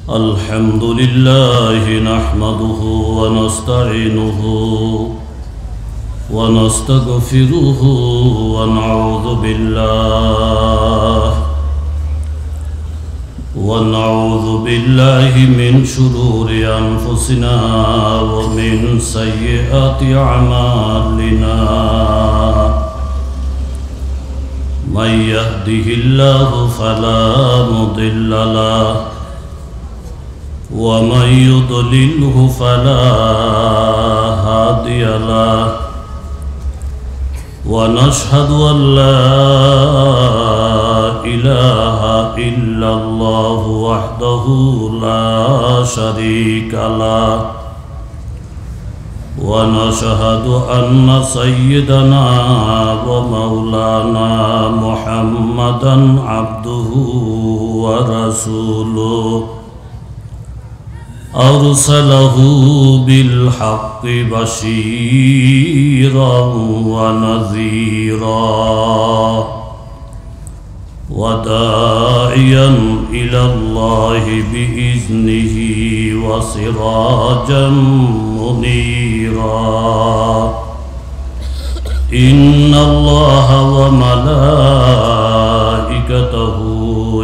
الحمد لله نحمده ونستعينه ونستغفره ونعوذ بالله من شرور أنفسنا ومن سيئات أعمالنا من يهده الله فلا مضل له ومن يضلله فلا هادي له ونشهد أن لا إله إلا الله وحده لا شريك له ونشهد أن سيدنا ومولانا محمدا عبده ورسوله أرسله بالحق بشيرا ونذيرا وداعيا إلى الله بإذنه وسراجا منيرا إن الله وملائكته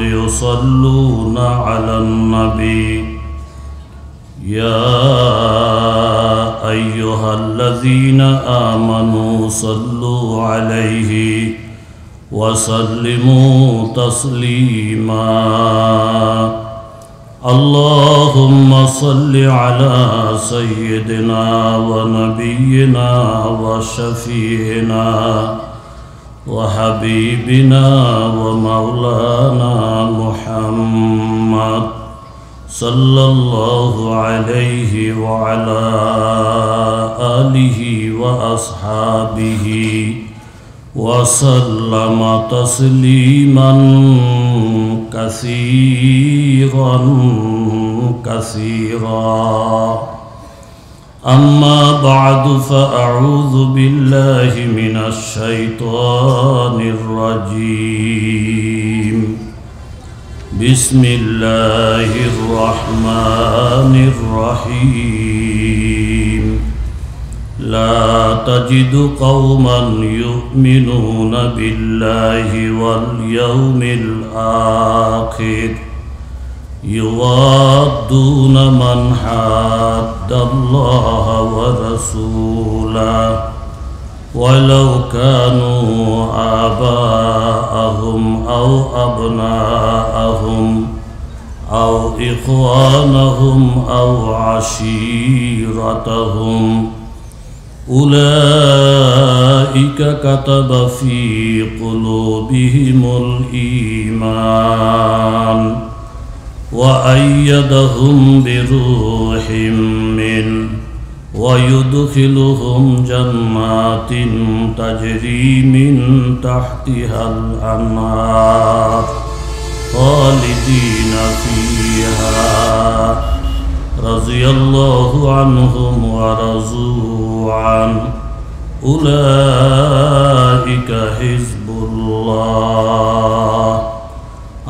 يصلون على النبي يا أيها الذين آمنوا صلوا عليه وسلموا تسليما اللهم صل على سيدنا ونبينا وشفيعنا وحبيبنا ومولانا محمد صلى الله عليه وعلى آله وأصحابه وسلم تسليما كثيرا أما بعد فأعوذ بالله من الشيطان الرجيم بسم الله الرحمن الرحيم لا تجد قوما يؤمنون بالله واليوم الآخر يوادون من حاد الله ورسوله ولو كانوا آباءهم أو أبناءهم أو إخوانهم أو عشيرتهم أولئك كتب في قلوبهم الإيمان وأيدهم بروح منه ويدخلهم جنات تجري من تحتها الأنهار خالدين فيها رضي الله عنهم ورضوا عنه أولئك حزب الله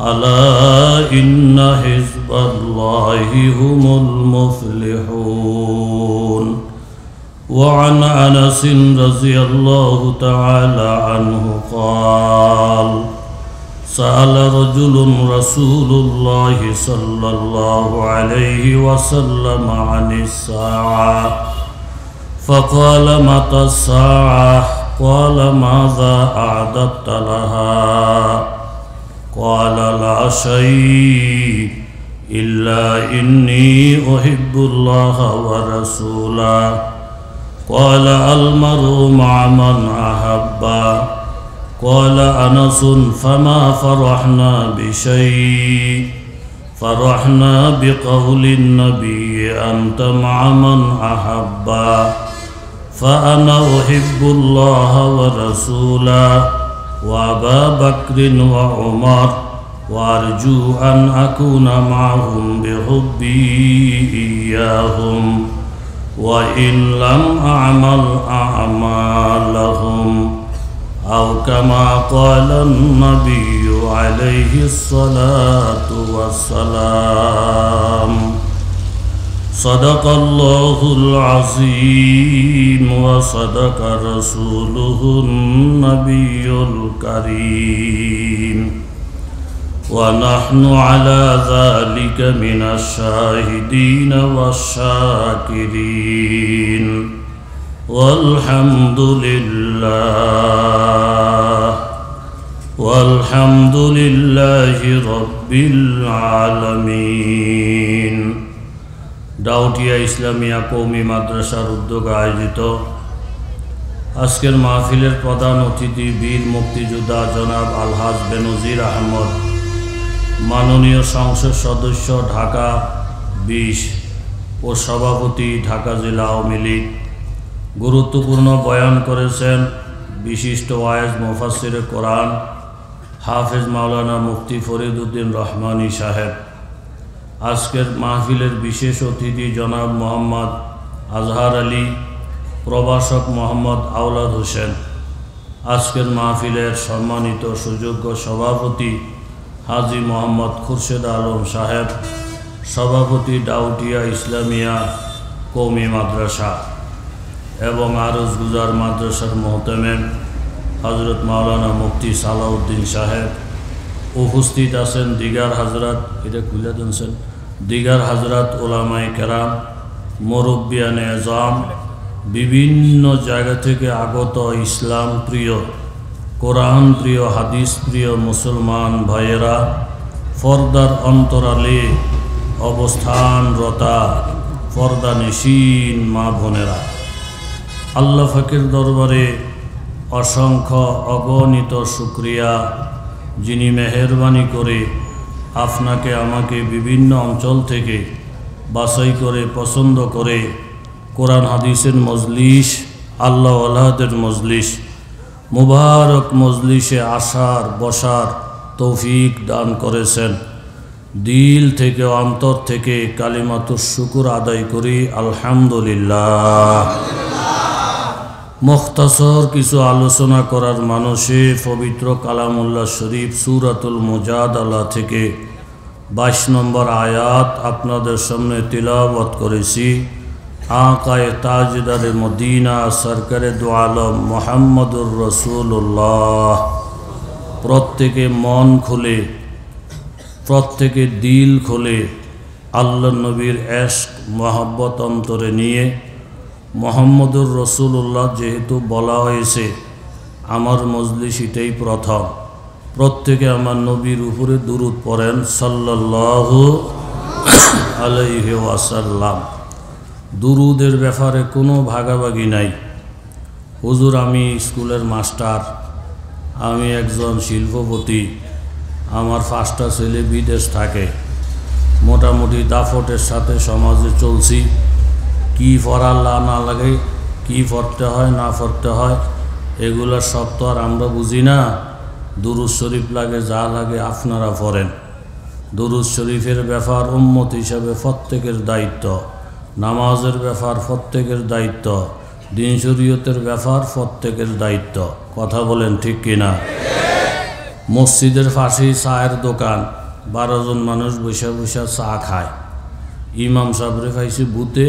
ألا إن حزب الله هم المفلحون وعن أنس رضي الله تعالى عنه قال سأل رجل رسول الله صلى الله عليه وسلم عن الساعة فقال متى الساعة قال ماذا أعددت لها قال لا شيء إلا إني أحب الله ورسوله قال المرء مع من أحب قال أنس فما فرحنا بشيء فرحنا بقول النبي أنت مع من أحب فأنا أحب الله ورسوله وأبا بكر وعمر وأرجو أن أكون معهم بحبي إياهم وإن لم أعمل أعمالهم أو كما قال النبي عليه الصلاة والسلام صدق الله العظيم وصدق رسوله النبي الكريم ونحن على ذلك من الشاهدين والشاكرين والحمد لله رب العالمين। ডাউটিয়া ইসলামিয়া কওমি মাদ্রাসার উদ্যোগে আয়োজিত আজকের মাহফিলের প্রধান অতিথি বীর মুক্তিযোদ্ধা জনাব আলহাজ বেনজির আহমদ, মাননীয় সংসদ সদস্য ঢাকা 20 ও সভাপতি ঢাকা জেলা আওয়ামী লীগ। গুরুত্বপূর্ণ বয়ান করেছেন বিশিষ্ট ওয়াইজ মুফাসসিরে কোরআন হাফেজ মাওলানা মুফতি ফরিদ উদ্দিন রহমানী সাহেব। আজকের মাহফিলের বিশেষ অতিথি জনাব মোহাম্মদ আজহার আলী, প্রভাষক মোহাম্মদ আওলাদ হোসেন। আজকের মাহফিলের সম্মানিত সুযোগ্য সভাপতি হাজী মোহাম্মদ খুরশেদ আলম সাহেব, সভাপতি ডাউটিয়া ইসলামিয়া কওমি মাদ্রাসা এবং আরজ গুজার মাদ্রাসার মোহতামেম হজরত মাওলানা মুফতি সালাউদ্দিন সাহেব। উপস্থিত আছেন দিগার হাজরাত, এটা খুলে দিনছেন, দিগার হাজরাত ওলামায়ে কেরাম, মুরব্বিয়ানে আজম, বিভিন্ন জায়গা থেকে আগত ইসলাম প্রিয়, কোরআন প্রিয়, হাদিস প্রিয় মুসলমান ভাইয়েরা, পর্দার অন্তরালে অবস্থানরতা পর্দানিশীন মা বোনেরা, আল্লাহ ফাকের দরবারে অসংখ্য অগণিত শুকরিয়া, যিনি মেহেরবানি করে আপনাকে আমাকে বিভিন্ন অঞ্চল থেকে বাছাই করে পছন্দ করে কোরআন হাদিসের মজলিস, আল্লাহ ওয়ালাদের মজলিস, মুবারক মজলিসে আসার বসার তৌফিক দান করেছেন। দিল থেকে অন্তর থেকে কালিমাতুশ শুকুর আদায় করি আলহামদুলিল্লাহ। মুখতাসর কিছু আলোচনা করার মানসে পবিত্র কালামুল্লাহ শরীফ সূরাতুল মুজাদালা থেকে 22 নম্বর আয়াত আপনাদের সামনে তিলাওয়াত করেছি। আকায়ে তাজদারে মদিনা সরকারে দু আলম মুহাম্মদুর রাসূলুল্লাহ প্রত্যেকে মন খুলে, প্রত্যেকে দিল খুলে আল্লাহ নবীর এশক মহব্বত অন্তরে নিয়ে মুহাম্মদুর রাসূলুল্লাহ যেহেতু বলা হয়েছে, আমার মজলিস এটাই প্রথম, প্রত্যেকে আমার নবীর উপরে দুরূদ পড়েন সাল্লাল্লাহু আলাইহি ওয়াসাল্লাম। দুরূদের ব্যাপারে কোনো ভাগাভাগি নাই। হুজুর, আমি স্কুলের মাস্টার, আমি একজন শিল্পপতি, আমার 5টা ছেলে বিদেশ থাকে, মোটামুটি দাফটের সাথে সমাজে চলছি। কি পড়া না লাগে, কি পড়তে হয় না পড়তে হয়, এগুলো সব তো আর আমরা বুঝি না। দুরূদ শরীফ লাগে, যা লাগে আপনারা পড়েন। দুরূদ শরীফের ব্যাপার উম্মত হিসাবে প্রত্যেকের দায়িত্ব, নামাজের ব্যাপার প্রত্যেকের দায়িত্ব, দিন শরীয়তের ব্যাপার প্রত্যেকের দায়িত্ব। কথা বলেন ঠিক কিনা? মসজিদের পাশেই চায়ের দোকান, 12 জন মানুষ বসে বসে চা খায়। ইমাম সাহেবরে পাইছি বুতে,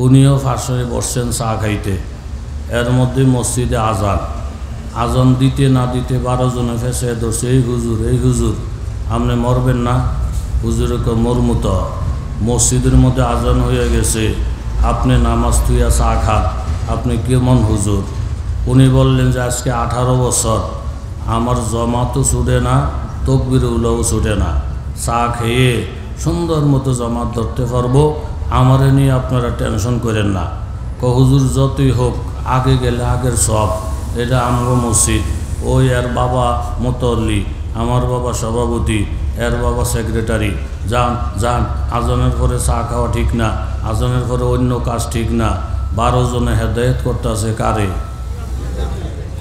উনিও পাশে বসছেন চা খাইতে। এর মধ্যে মসজিদে আজান দিতে না দিতে 12 জনে ফেসে ধরছে, এই হুজুর আপনি মরবেন না? হুজুরে মরমুত, মসজিদের মধ্যে আজান হয়ে গেছে, আপনি নামাজ থুইয়া চা খান, আপনি কেমন হুজুর? উনি বললেন যে আজকে 18 বছর আমার জমাতও ছুটে না, তকবির উলাও ছুটে না, চা খেয়ে সুন্দর মতো জমাত ধরতে পারবো, আমারে নিয়ে আপনারা টেনশন করেন না। হুজুর যতই হোক, আগে গেলে আগের সব, এটা আমার মসজিদ, ওই এর বাবা মোতল্লি, আমার বাবা সভাপতি, এর বাবা সেক্রেটারি, যান আজানের পরে চা খাওয়া ঠিক না, আজানের পরে অন্য কাজ ঠিক না। 12 জনে হেদায়েত করতেছে কারে?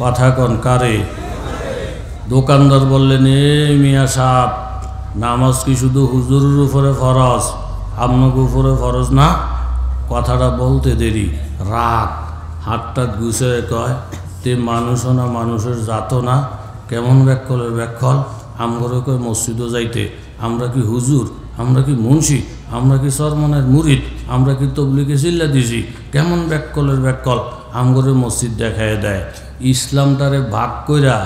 কথা কন কারে? দোকানদার বললেন, এই মিয়া সাহেব, নামাজ কি শুধু হুজুরের উপরে ফরজ, আপনাকে উপরে ফরজ না? কথাটা বলতে দেরি, রাগ, হাতটা গুছে কয়, তে মানুষও না, মানুষের জাতও না, কেমন ব্যাকলের ব্যাকল, আমগরে কয় মসজিদও যাইতে, আমরা কি হুজুর, আমরা কি মুন্সি, আমরা কি সরমনের মুরিদ, আমরা কি তবলিগে চিল্লা দিছি, কেমন ব্যাককলের ব্যাককল আমগরে মসজিদ দেখায় দেয়। ইসলামটারে ভাগ কইরা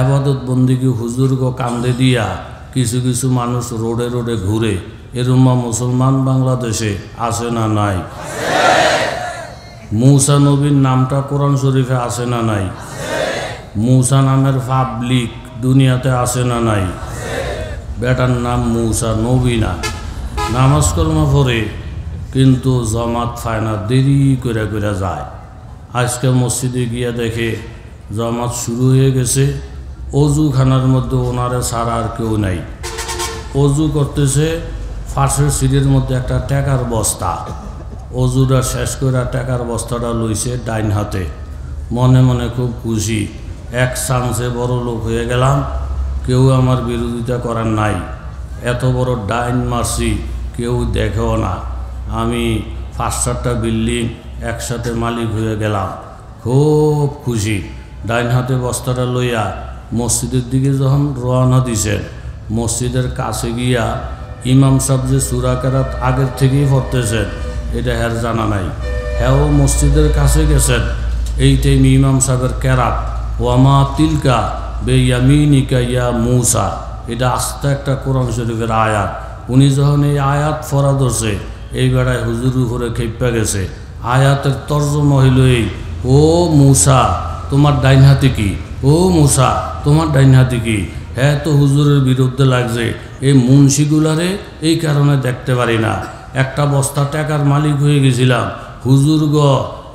আবাদত বন্দিকে হুজুরগো কান্দে দিয়া কিছু কিছু মানুষ রোডে রোডে ঘুরে। এরম্মা মুসলমান বাংলাদেশে আছে না নাই? মূসা নবীর নামটা কোরআন শরীফে আছে না নাই? মূসা নামের পাবলিক দুনিয়াতে আছে না নাই? বেটার নাম মূসা, নবী না। নামাজ কলমা পড়ে কিন্তু জমাত পায় না, দেরি করে করে যায়। আজকে মসজিদে গিয়া দেখে জমাত শুরু হয়ে গেছে, অজুখানার মধ্যে ওনারে ছাড়া আর কেউ নাই। অজু করতেছে, ফাঁসের সিঁড়ির মধ্যে একটা টাকার বস্তা, অজুটা শেষ করে টাকার বস্তাটা লইছে ডাইন হাতে। মনে মনে খুব খুশি, এক চান্সে বড় লোক হয়ে গেলাম, কেউ আমার বিরোধিতা করার নাই। এত বড় ডাইন মারছি, কেউ দেখেও না। আমি 5-7টা বিল্ডিং একসাথে মালিক হয়ে গেলাম, খুব খুশি। ডাইন হাতে বস্তাটা লইয়া মসজিদের দিকে যখন রওনা দিছেন, মসজিদের কাছে গিয়া ইমাম সাহেব যে সূরা কেরাত আগের থেকেই পড়তেছেন এটা হ্যার জানা নাই। হ্যাঁ, মসজিদের কাছে গেছেন, এই টাইমে ইমাম সাহেবের কেরাত ওয়ামা তিলকা বেয়ামিনিকা ইয়া মূসা, এটা আস্তে একটা কোরআন শরীফের আয়াত। উনি যখন এই আয়াত পড়া ধরছে, এই বেড়ায় হুজুর উপরে খেপা গেছে। আয়াতের তর্জমা হইল এই, ও মূসা তোমার ডাইন হাতে কি, ও মূসা তোমার ডাইন হাতে কি। হ্যাঁ, তো হুজুরের বিরুদ্ধে লাগছে, এই মুন্সিগুলারে এই কারণে দেখতে পারি না। একটা বস্তা টাকার মালিক হয়ে গেছিলাম, হুজুর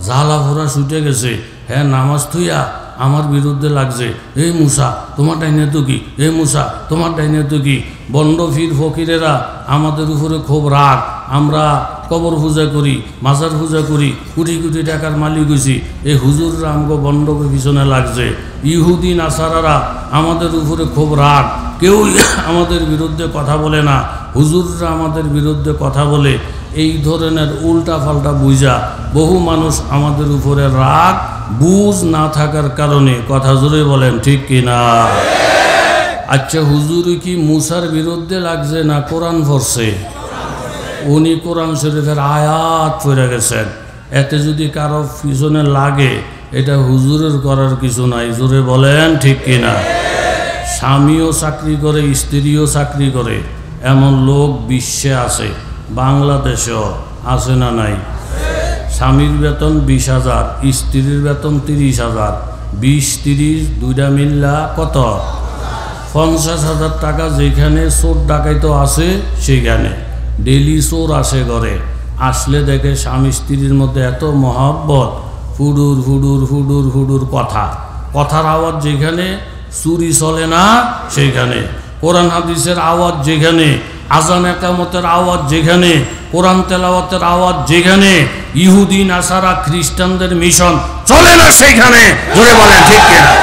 ঝালা ভরা ছুটে গেছে। হ্যাঁ, নামাজ থুইয়া আমার বিরুদ্ধে লাগছে, এই মূসা তোমার ডাইনে তো কি, এই মূসা তোমার ডাইনে তো কি। বন্ড ফির ফকিরেরা আমাদের উপরে খুব রাগ, আমরা কবর পূজা করি, মাজার পূজা করি, কোটি কোটি টাকার মালিক হয়েছি, এই হুজুররা আমগো বন্ডকে পিছনে লাগছে। ইহুদি নাসারারা আমাদের উপরে খুব রাগ, কেউ আমাদের বিরুদ্ধে কথা বলে না, হুজুররা আমাদের বিরুদ্ধে কথা বলে। এই ধরনের উল্টা পাল্টা বুঝা বহু মানুষ আমাদের উপরে রাগ, বুঝ না থাকার কারণে। কথা জোরে বলেন ঠিক কিনা? আচ্ছা, হুজুর কি মূসার বিরুদ্ধে লাগছে না কোরআন পড়ছে? উনি কোরআন শরীফের আয়াত পড়ে গেছেন। এতে যদি কারো পিছনে লাগে, এটা হুজুরের করার কিছু নাই। জোরে বলেন ঠিক কিনা? স্বামীও চাকরি করে, স্ত্রীও চাকরি করে, এমন লোক বিশ্বে আছে, বাংলাদেশেও আছে না নাই? স্বামীর বেতন 20,000, স্ত্রীর বেতন 30,000, 20-30 দুইটা মিল্লা কত? 50,000 টাকা। যেখানে চোর ডাকাইতো আছে সেখানে ডেলি চোর আসে ঘরে, আসলে দেখে স্বামী স্ত্রীর মধ্যে এত মহব্বত, হুডুর হুডুর হুডুর হুডুর কথার আওয়াজ যেখানে, চুরি চলে না সেইখানে, কোরআন হাদিসের আওয়াজ যেখানে, আজান একামতের আওয়াজ যেখানে, কোরআন তেলাওয়াতের আওয়াজ যেখানে, ইহুদি নাসারা খ্রিস্টানদের মিশন চলে না সেইখানে। জোরে বলেন ঠিক কিনা?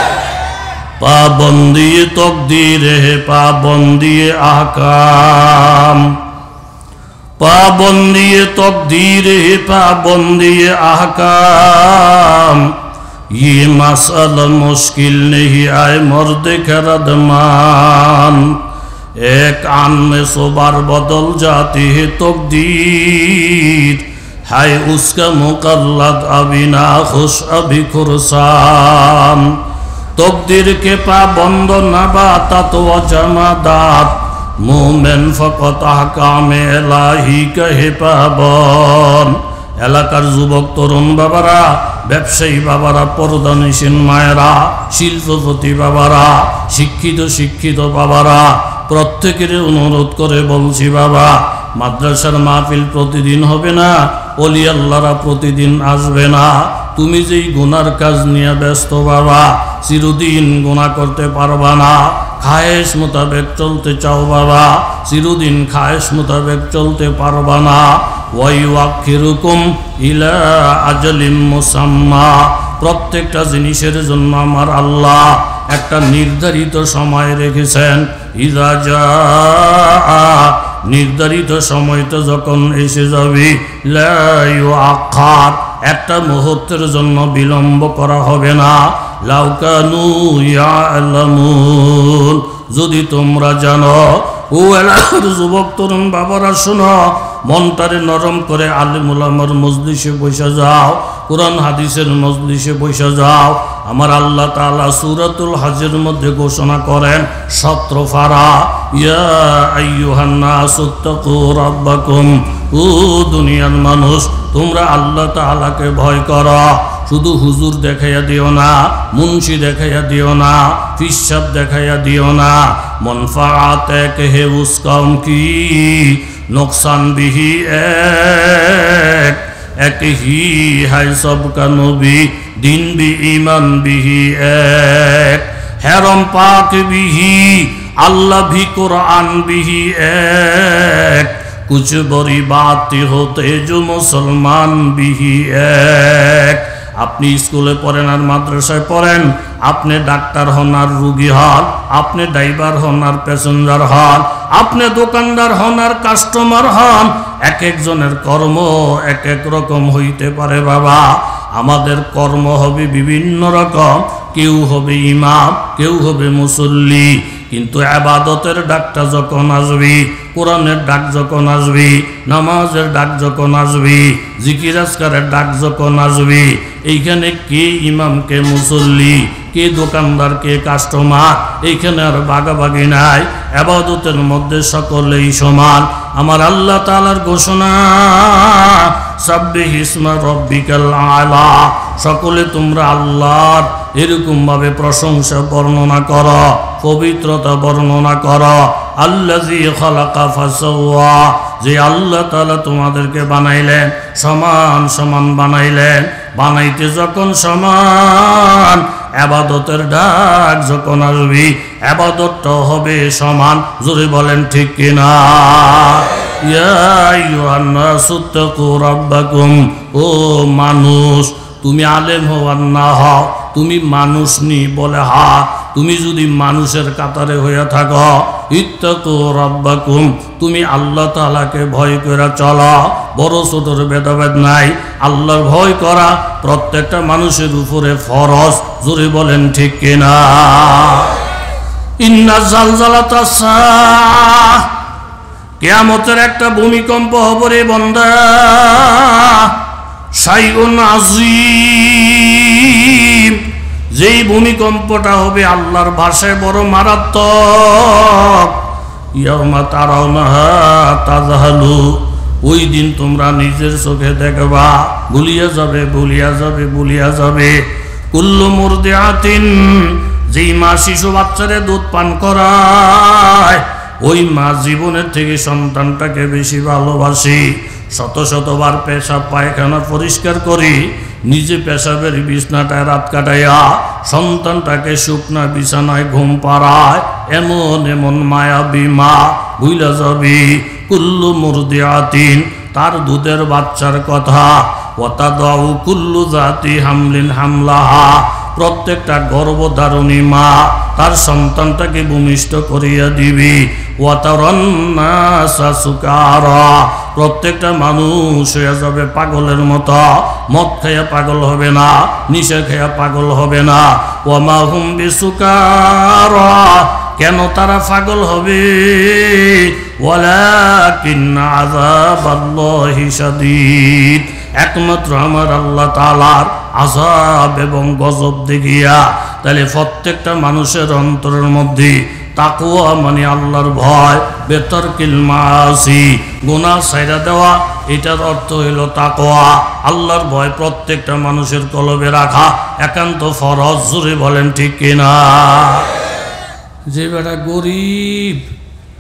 পাবন্দিয়ে তকদির হে পাবন্দিয়ে আহকাম, পাবন্দিয়ে তকদির হে পাবন্দিয়ে আহকাম, ये मसला मुश्किल नहीं आए मर्द खरदमान, एक आन में सौ बार बदल जाती है तकदीर, है उसका मुकल्लद अभी ना खुश अभी खुरसान, तकदीर के पाबंद नबातात व जमादात, मोमेन फकत अहकाम इलाही कहे पाबन। এলাকার যুবক তরুণ বাবারা, ব্যবসায়ী বাবারা, পর্দানিসীন মায়েরা, শিল্পপতি বাবারা, শিক্ষিত বাবারা, প্রত্যেকের অনুরোধ করে বলছি, বাবা মাদ্রাসার মাহফিল প্রতিদিন হবে না, ওলি আল্লাহরা প্রতিদিন আসবে না। তুমি যেই গুনার কাজ নিয়ে ব্যস্ত বাবা, চিরদিন গুনাহ করতে পারবা না। খায়েশ মোতাবেক চলতে চাও বাবা, চিরদিন খায়েশ মোতাবেক চলতে পারবা না। ওয়াইওয়াখিরুকুম ইলা আজালিম মুসাম্মা, প্রত্যেকটা জিনিসের জন্য আমার আল্লাহ একটা নির্ধারিত সময় রেখেছেন। ইযা জাআ, নির্ধারিত সময়টা যখন এসে যাবে, লা ইউআখার, একটা মুহূর্তের জন্য বিলম্ব করা হবে না। লাউ কানু ইয়ালামুন, যদি তোমরা জানো। ও এলাকার যুবক তরুণ বাবারা শোনো, মনটারে নরম করে আলিম উলামার মজলিসে বসে যাও, কোরআন হাদিসের মজলিসে বসে যাও। আমার আল্লাহ তাআলা সূরাতুল হজের মধ্যে ঘোষণা করেন 17 পারা, ইয়া আইয়ুহান নাসু তাকু রাব্বাকুম, ও দুনিয়ার মানুষ তোমরা আল্লাহ তাআলাকে ভয় করো। শুধু হুজুর দেখাইয়া দিও না, মুন্সি দেখাইয়া দিও না, ফিসাব দেখাইয়া দিও না। মনফাআত এক হে উস কওম কি, নুকসান বিহি এক হি হাই সবকা নবী, দিন বি ঈমান বিহি এক, হেরম পাক বিহি আল্লাহ ভি কুরআন বিহি এক, কুছ বড়ি বাত হতে जो মুসলমান বিহি এক। আপনি স্কুলে পড়েন আর মাদ্রাসায় পড়েন, আপনি ডাক্তার হন আর রুগী হন, আপনি ড্রাইভার হন আর প্যাসেঞ্জার হন, আপনি দোকানদার হন আর কাস্টমার হন, এক একজনের কর্ম এক এক রকম হইতে পারে বাবা। আমাদের কর্ম হবে বিভিন্ন রকম, কেউ হবে ইমাম, কেউ হবে মুসল্লি, কিন্তু ইবাদতের ডাকটা যখন আসবে, কোরআনের ডাক যখন আসবে, নামাজের ডাক যখন আসবে, জিকির আজকারের ডাক যখন আসবে, এইখানে কে ইমাম কে মুসল্লি, কে দোকানদার কে কাস্টমার, এইখানে আর ভাগাভাগি নাই। ইবাদতের মধ্যে সকলেই সমান। আমার আল্লাহ তাআলার ঘোষণা, সাব্বিহ ইসমা রাব্বিকাল আলা, সকলে তোমরা আল্লাহর এরকম ভাবে প্রশংসা বর্ণনা করো, পবিত্রতা বর্ণনা করো। আল্লাযী খালাকা ফাসাওয়া, যে আল্লাহ তাআলা তোমাদেরকে বানাইলেন, সমান সমান বানাইলেন। বানাইতে যখন সমান, ইবাদতের ডাক যখন আসবে, ইবাদতটাও হবে সমান। জোরে বলেন ঠিক কিনা? ইয়া আইয়ুহান নাসু তাকু রাব্বাকুম, ও মানুষ তুমি আলেম হও আর না হও, তুমি মানুষ নি বলে হা, তুমি যদি মানুষের কাতারে হইয়া থাকো, ইত্তাকু রাব্বাকুম, তুমি আল্লাহ তাআলাকে ভয় করে চলো। বড় ছোটর ভেদাভেদ নাই, আল্লাহর ভয় করা প্রত্যেকটা মানুষের উপরে ফরজ। জোরে বলেন ঠিক কিনা? ইন্না জালজালাতাস সাআহ, কিয়ামতের একটা ভূমিকম্প হবে রে বান্দা, শাইউন আযীম, যেই ভূমিকম্পটা হবে আল্লাহর ভাষায় বড় মারাত্মক। ইয়াউমা তারাউনাহা তাযহালু, ওই দিন তোমরা নিজের চোখে দেখবা, ভুলিয়া যাবে ভুলিয়া যাবে ভুলিয়া যাবে। কুল্লু মুরদিআতিন, যেই মা শিশু বাচ্চারে দুধ পান করায়, ওই মা জীবনের থেকে সন্তানটাকে বেশি ভালোবাসি। শত শতবার পেশাব পায়খানা পরিষ্কার করি, নিজে পেশাবের বিছনাটায় রাত কাটাইয়া সন্তানটাকে শুকনা বিছানায় ঘুম পাড়ায়। এমন এমন মায়াবী মা ভুইলা যাবি। কুল্লু মুরদিআতিন, তার দুধের বাচ্চার কথা। ওয়াতাদাউ কুল্লু জাতি হামলিন হামলাহা, প্রত্যেকটা গর্ভধারণী মা তার সন্তানটাকে ভূমিষ্ঠ করিয়া দিবি। ওয়াতারান নাসা সুকারা, প্রত্যেকটা মানুষ হয়ে যাবে পাগলের মতো। মদ খাইয়া পাগল হবে না, নিশা খাইয়া পাগল হবে না। ওয়ামা হুম বিসুকারা, কেন তারা পাগল হবে? ওয়ালাকিন্না আযাবাল্লাহি শাদীদ, একমাত্র আমার আল্লাহ তাআলার আযাব এবং গজব দেখিয়া। তাহলে প্রত্যেকটা মানুষের অন্তরের মধ্যে তাকওয়া মানে আল্লাহর ভয়, বেতরকিল মাসি, গুনাহ ছাইড়া দেওয়া, এটার অর্থ হইল তাকওয়া। আল্লাহর ভয় প্রত্যেকটা মানুষের কলবে রাখা একান্ত ফরজ। জোরে বলেন ঠিক কিনা? যে বেটা গরিব,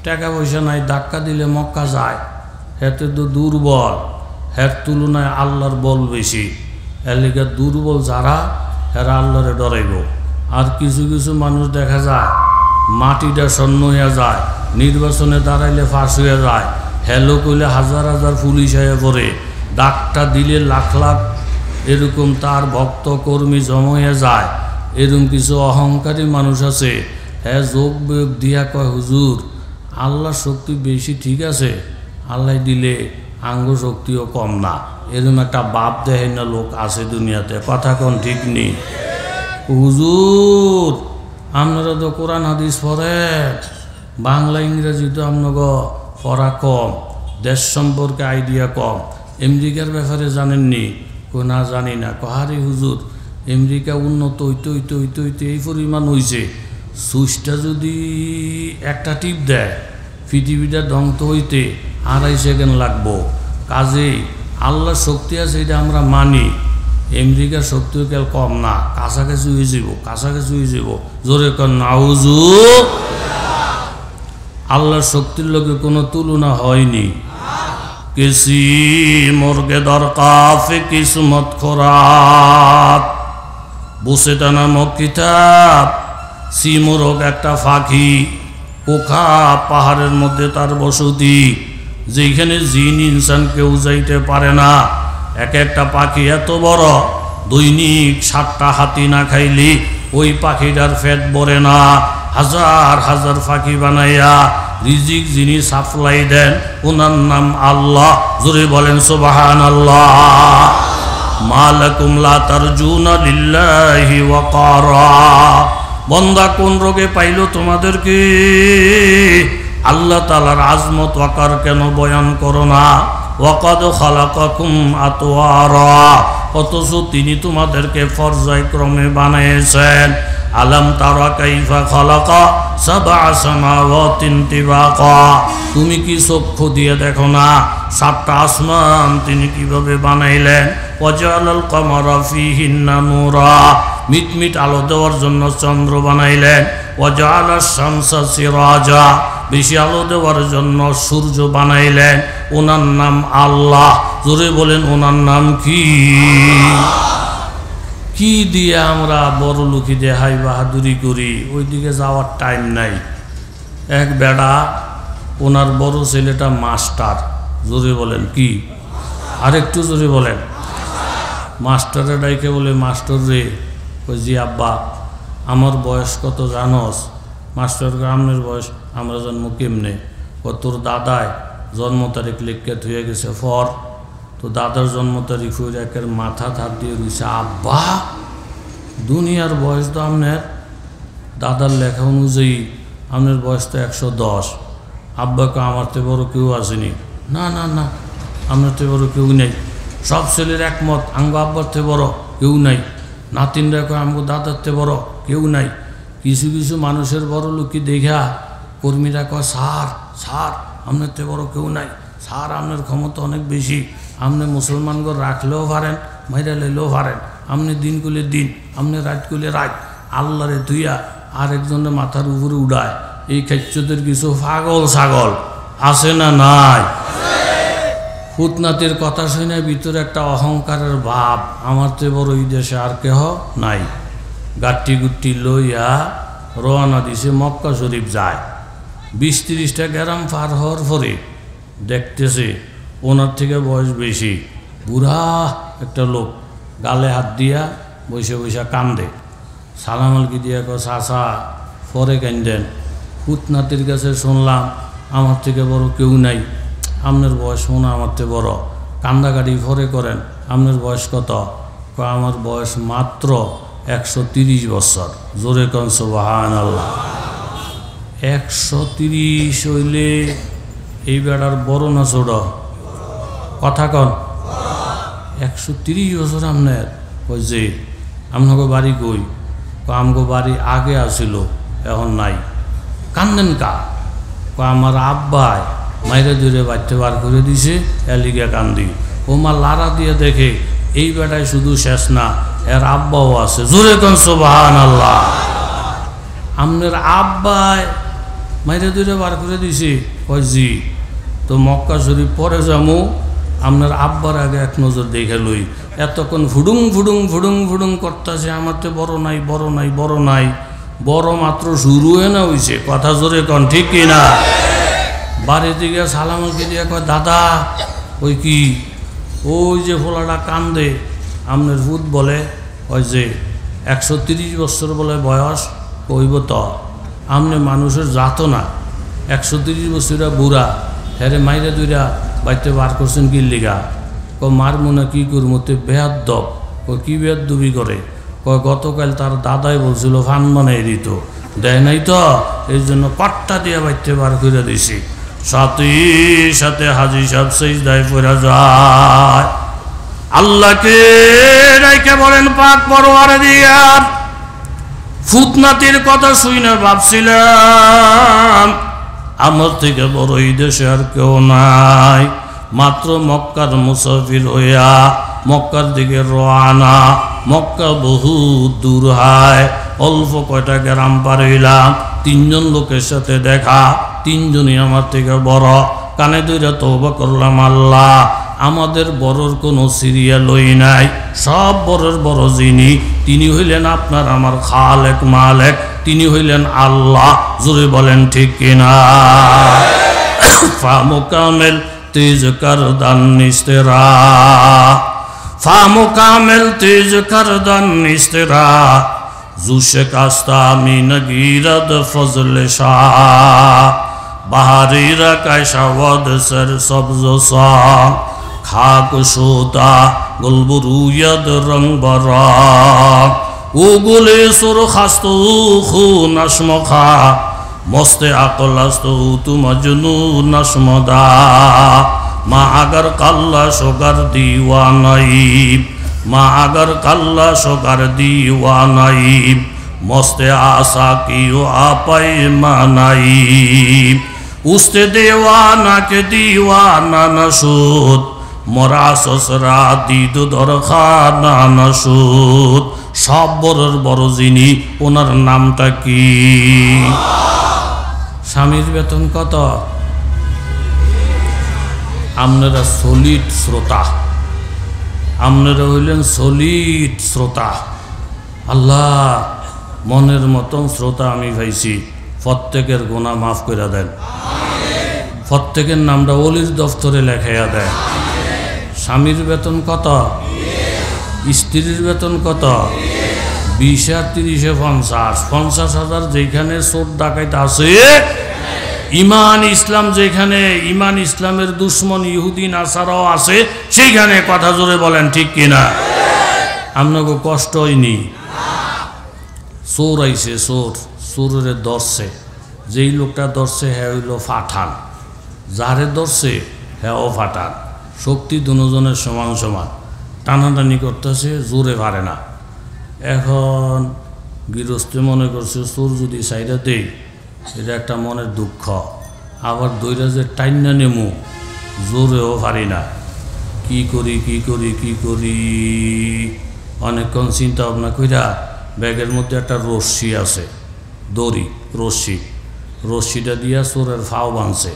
টাকা পয়সা নাই, ধাক্কা দিলে মক্কা যায়, হেতে তো দুর্বল, হের তুলনায় আল্লাহর বল বেশি। এর লিগে দুর্বল যারা, হেরা আল্লাহরে ডরাইব। আর কিছু কিছু মানুষ দেখা যায় মাটিটা শূন্য হইয়া যায়, নির্বাচনে দাঁড়াইলে ফাঁস হইয়া যায়, হ্যালো কইলে হাজার হাজার পুলিশ হয়ে পড়ে, ডাকটা দিলে লাখ লাখ এরকম তার ভক্ত কর্মী জমা হয়ে যায়। এরকম কিছু অহংকারী মানুষ আছে, হ্যাঁ যোগ বিয়োগ দিয়া কয় হুজুর আল্লাহর শক্তি বেশি, ঠিক আছে, আল্লাহ দিলে আঙ্গ শক্তিও কম না। এরকম একটা বাপ দেয় না লোক আছে দুনিয়াতে, কথা কোন ঠিক নেই। হুজুর আপনারা তো কোরআন হাদিস পড়েন, বাংলা ইংরেজি তো আপনাকে পড়া কম, দেশ সম্পর্কে আইডিয়া কম, আমেরিকার ব্যাপারে জানেননি? না জানি না। কহারি হুজুর, আমেরিকা উন্নত হইতে হইতে হইতে হইতে এই পরিমাণ হয়েছে, সুইচটা যদি একটা টিপ দেয় পৃথিবীটা ধ্বংস হইতে 2.5 সেকেন্ড লাগবো। কাজেই আল্লাহর শক্তি আছে, এটা আমরা মানি। আমেরিকার শক্তিও কেউ কম না, কাছাকাছি হয়ে যাব, কাছাকাছি হয়ে যাব। জোরে কর নাউজু। আল্লাহর শক্তির লোকে কোনো তুলনা হয়নি। কিসি মুর্গে দরকাফে কিসমত খোরাক, বুসেটা নামক কিতাব। সিমুরগ একটা পাখি, পোকা, পাহাড়ের মধ্যে তার বসতি, যেখানে জিন ইনসান কেউ যাইতে পারে না। এক একটা পাখি এত বড়, দৈনিক 7টা হাতি না খাইলে ওই পাখিটার পেট ভরে না। হাজার হাজার পাখি বানাইয়া রিজিক যিনি সাপ্লাই দেন, ওনার নাম আল্লাহ। জোরে বলেন সুবহানাল্লাহ। মালাকুম লা তারজুনা লিল্লাহি ওয়াকারা। বন্দা কোন রোগে পাইল তোমাদেরকে? আল্লাহ তাআলার আজমত ওয়াকার কেন বয়ান করো না? ওয়াকাদ খালাকাকুম আতওয়ারা, অথচ তিনি তোমাদেরকে পর্যায়ক্রমে বানিয়েছেন। আলাম তারা কাইফা খালাকা সাবআ সামাওয়াতিন তিবাকা, তুমি কি চক্ষু দিয়ে দেখো না 7টা আসমান তিনি কিভাবে বানাইলেন? ওয়াজালাল কামারা ফিহিন্না নূরা, মিটমিট আলো দেওয়ার জন্য চন্দ্র বানাইলেন। ওয়াজালাশ শামসা সিরাজা, বেশি আলো দেওয়ার জন্য সূর্য বানাইলেন। ওনার নাম আল্লাহ। জোরে বলেন ওনার নাম কি? কি দিয়ে আমরা বড় লোকি দেখাই বাহাদুরি করি, ওইদিকে যাওয়ার টাইম নাই। এক বেড়া, ওনার বড় ছেলেটা মাস্টার। জোরে বলেন কি? আরেকটু জোরে বলেন। মাস্টারে ডাইকে বলে, মাস্টার রে। কই জি আব্বা, আমার বয়স কত জানস? মাস্টার গ্রামের বয়স, আমরা জন্ম কেমনে? তোর দাদায় জন্ম তারিখ লিখকে থুয়ে গেছে ফর, তো দাদার জন্ম তারিখ হয়ে একের মাথা হাত দিয়ে রয়েছে। আব্বা, দুনিয়ার বয়স তো আপনার দাদার লেখা অনুযায়ী আপনার বয়স তো 110। আব্বাকে আমার তো বড় কেউ আসেনি। না না না, আপনার তো বড় কেউ নেই। সব ছেলের একমত, আঙ্গ আব্বার থেকে বড় কেউ নাই। নাতিনরা কয় আমগো দাদার থেকে বড় কেউ নাই। কিছু কিছু মানুষের বড় লোককে দেখা কর্মীরা কয়, স্যার স্যার আপনার থেকে বড় কেউ নাই, স্যার আপনার ক্ষমতা অনেক বেশি, আপনি মুসলমানগর রাখলেও পারেন, মাইরা লইলেও পারেন, আপনি দিন করলে দিন, আপনি রাত করলে রাত। আল্লাহরে ধুইয়া আরেকজনের মাথার উপরে উড়ায়। এই খেচ্চদের কিছু পাগল ছাগল আছে না নাই? ফুতনাতির কথা শুনে ভিতরে একটা অহংকারের ভাব, আমার তো বড় এই দেশে আর কেহ নাই। গাট্টি গুট্টি লইয়া রওনা দিছে মক্কা শরীফ যায়। 20-30টা গ্রাম পার হওয়ার পরে দেখতেছে ওনার থেকে বয়স বেশি, বুড়া একটা লোক গালে হাত দিয়া বসে বসে কান্দে। সালাম আলকি দিয়া কয়, চাচা পরে কান্দেন। ফুতনাতির কাছে শুনলাম আমার থেকে বড় কেউ নাই, আপনার বয়স মনে আমার থেকে বড়, কান্দাকাটি পরে করেন। আপনার বয়স কত? কয় আমার বয়স মাত্র 130 বছর। জোরে কন সুবহানাল্লাহ। 130 হইলে এই বেড়ার বড় না ছোট? কথা কন। 130 বছর আপনার? কই যে আপনাকে বাড়ি কই? আমগো বাড়ি আগে আসিল, এখন নাই। কান্দেন কা? আমার আব্বাই মাইরে ধরে বাড়তে বার করে দিছে, এলিগা কান্দি। ও মা লারা দিয়ে দেখে এই বেটায় শুধু শেষ না, এর আব্বাও আছে। জোরে কন সুবহানাল্লাহ। আপনার আব্বাই মাইরে ধরে বার করে দিছে? কয় জি। তো মক্কা শরীফ পরে যামু, আপনার আব্বার আগে এক নজর দেখে লই। এতক্ষণ ফুডুং ফুডুং ফুডুং ফুডুং করতেছে, আমার তো বড় নাই বড় নাই বড় নাই। বড় মাত্র শুরু হয়ে না হয়েছে। কথা জোরে কন, ঠিক কিনা? বাড়ি থেকে সালামকে দিয়ে কয়, দাদা ওই কি ওই যে ফোলাটা কান্দে, আপনার ভূত বলে ওই যে 130 বছর বলে বয়স। কইব তো আপনি মানুষের জাতো না, 130 বছরা বুড়া, হ্যারে মাইরা দুইরা বাইতে বার করছেন কি লিগা? মার মনে কি করবো, তে বেয়াদ্দব। কি বেয়াদ্দবি করে? গতকাল তার দাদাই বলছিল ফান বানাই দিত, দেয় নাই তো, এই জন্য পাট্টা দিয়ে বাইতে বার করে দিছি। সাথে সাথে হাজী সাহেব সিজদায় পড়ে যায়, আল্লাহকে ডাইকে বলেন পাক পরওয়ারদিগার, ফুতনাতির কথা শুই না ভাবছিলাম আমার থেকে বড় এই দেশে আর কেউ নাই। মাত্র মক্কার মুসাফির হইয়া মক্কার দিকে রওনা। মক্কা বহু দূর হয়, অল্প কয়টা গ্রাম পার হইলাম। তিনজন লোকের সাথে দেখা, তিনজনই আমার থেকে বড়। কানে ধরে তওবা করলাম, আল্লাহ আমাদের বড়র কোনো সিরিয়ালই নাই, সব বড়র বড় যিনি তিনি হইলেন আপনার আমার খালেক মালেক, তিনি হইলেন আল্লাহ। জোরে বলেন ঠিক কিনা? ফামুকামেল তেজ করদান নিস্তেরা, ফামুকামেল তেজ করদান নিস্তেরা, জুশে কাস্তা মিন গিরদ ফজল শাহ, বাহারিরা কায়শাওয়াদ সর সবজ সা, খাক সোতা গুলবুরুয়দ রং বরা, ও গুলে সুর খাস্তু খু নসমখা, মস্তে আকলাস্তু তু মজনু নসমদা, মা আগার কাল্লা সোগার দিওয়ানাইব, মা আগার কাল্লা সোগার দিওয়ানাইব, মস্তে আশা কিও আপাই মানাইব, উস্তে দেওয়ানা কে দিওয়ানা নসুদ, মরা সসরা দিদ দরখানা নসুদ। সব বড়র বড় যিনি, ওনার নামটা কি? স্বামীর বেতন কত? আপনারা সলিড শ্রোতা, আপনারা হইলেন সলিড শ্রোতা। আল্লাহ মনের মতন শ্রোতা আমি পাইছি, প্রত্যেকের গুনাহ মাফ করে দেন, প্রত্যেকের নামটা ওলির দফতরে লেখাইয়া দেন। স্বামীর বেতন কত? স্ত্রীর বেতন কত? 20 আর 30 50, 50,000 যেখানে চোর ডাকাইত আছে, ইমান ইসলাম যেখানে, ইমান ইসলামের দুশ্মন ইহুদি নাসারাও আছে, সেইখানে কথা জোরে বলেন ঠিক কিনা? আপনাকে কষ্ট হয়নি? চোর আইছে, চোর, চোরের ধরছে, যেই লোকটা ধরছে হ্যাঁ হইল ফাঠান, যারে ধরছে হ্যাঁও ফাঠান। শক্তি দুজনের সমান সমান, টানাটানি করতেছে, জোরে পারে না। এখন গৃহস্থে মনে করছে চোর যদি সাইডা দেই এটা একটা মনের দুঃখ, আবার দইরা যে টাইনা নেমু জোরেও পারি না, কি করি কি করি কি করি। অনেকক্ষণ চিন্তা ভাবনা কইরা ব্যাগের মধ্যে একটা রশ্মি আছে, দড়ি রশ্মি, রশ্মিটা দিয়া চোরের ফাও বাঁধছে,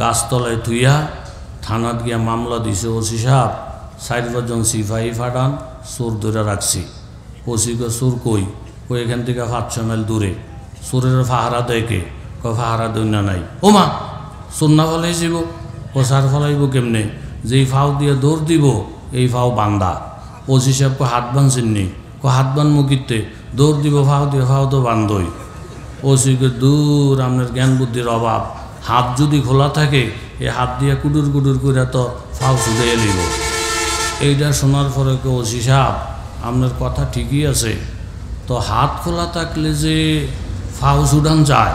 গাছতলায় থুইয়া থানাত গিয়া মামলা দিছে। ওসি সাহেব 4-5 জন সিপাহী ফাটান, চোর ধরে রাখছি। ওসি কে চোর কই? কই এখান থেকে 500 মাইল দূরে। চোরের ফাহারা দেয় কে? ফাহারা দৈনা নাই। ও মা, চোর না ফলাই যাব? সার ফলাইব কেমনে? যেই ফাও দিয়ে দৌড় দিব এই ফাও বান্ধা। ওসি সাহেব হাত বাঁধছেননি? হাত বাঁধবো কিতে? দৌড় দিব ফাও দিয়ে, ফাও তো বান্ধই। ওসিকে দূর, আপনার জ্ঞান বুদ্ধির অভাব। হাত যদি খোলা থাকে এই হাত দিয়ে কুডুর কুডুর করে তো ফাও ছুটে এলিব। এইটা শোনার পরে কে ওসি সাহেব আপনার কথা ঠিকই আছে, তো হাত খোলা থাকলে যে ফাও ছুটান যায়,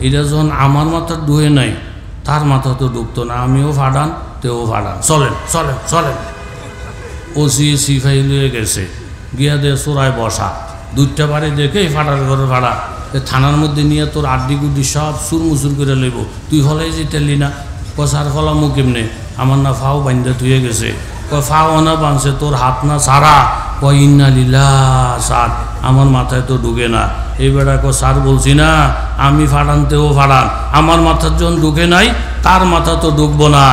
এটা যখন আমার মাথার ডুয়ে নাই তার মাথা তো ঢুকতো না। আমিও ফাটান, তেও ফাটান, চলেন চলেন চলেন। ওসি সিপাহি লয়ে গেছে, গিয়া দিয়ে চোরায় বসা, 2টা বাড়ি দেখে ফাটার ঘরে ফাটা, থানার মধ্যে নিয়ে তোর আড্ডি গুড্ডি সব সুরমুসুর করে লইব। তুই ফলাই যেতেলি না? কষার ফলামু কেমনে? আমার না ফাও বান্ধে ধুয়ে গেছে। ফাও না বাঁধছে, তোর হাত না ছাড়া। ইন্না লিল্লাহ স্যার, আমার মাথায় তো ঢুকে না। এই বেটা স্যার বলছি না আমি ফাটানতেও ফাটান, আমার মাথার যখন ঢুকে নাই তার মাথা তো ঢুকবো না।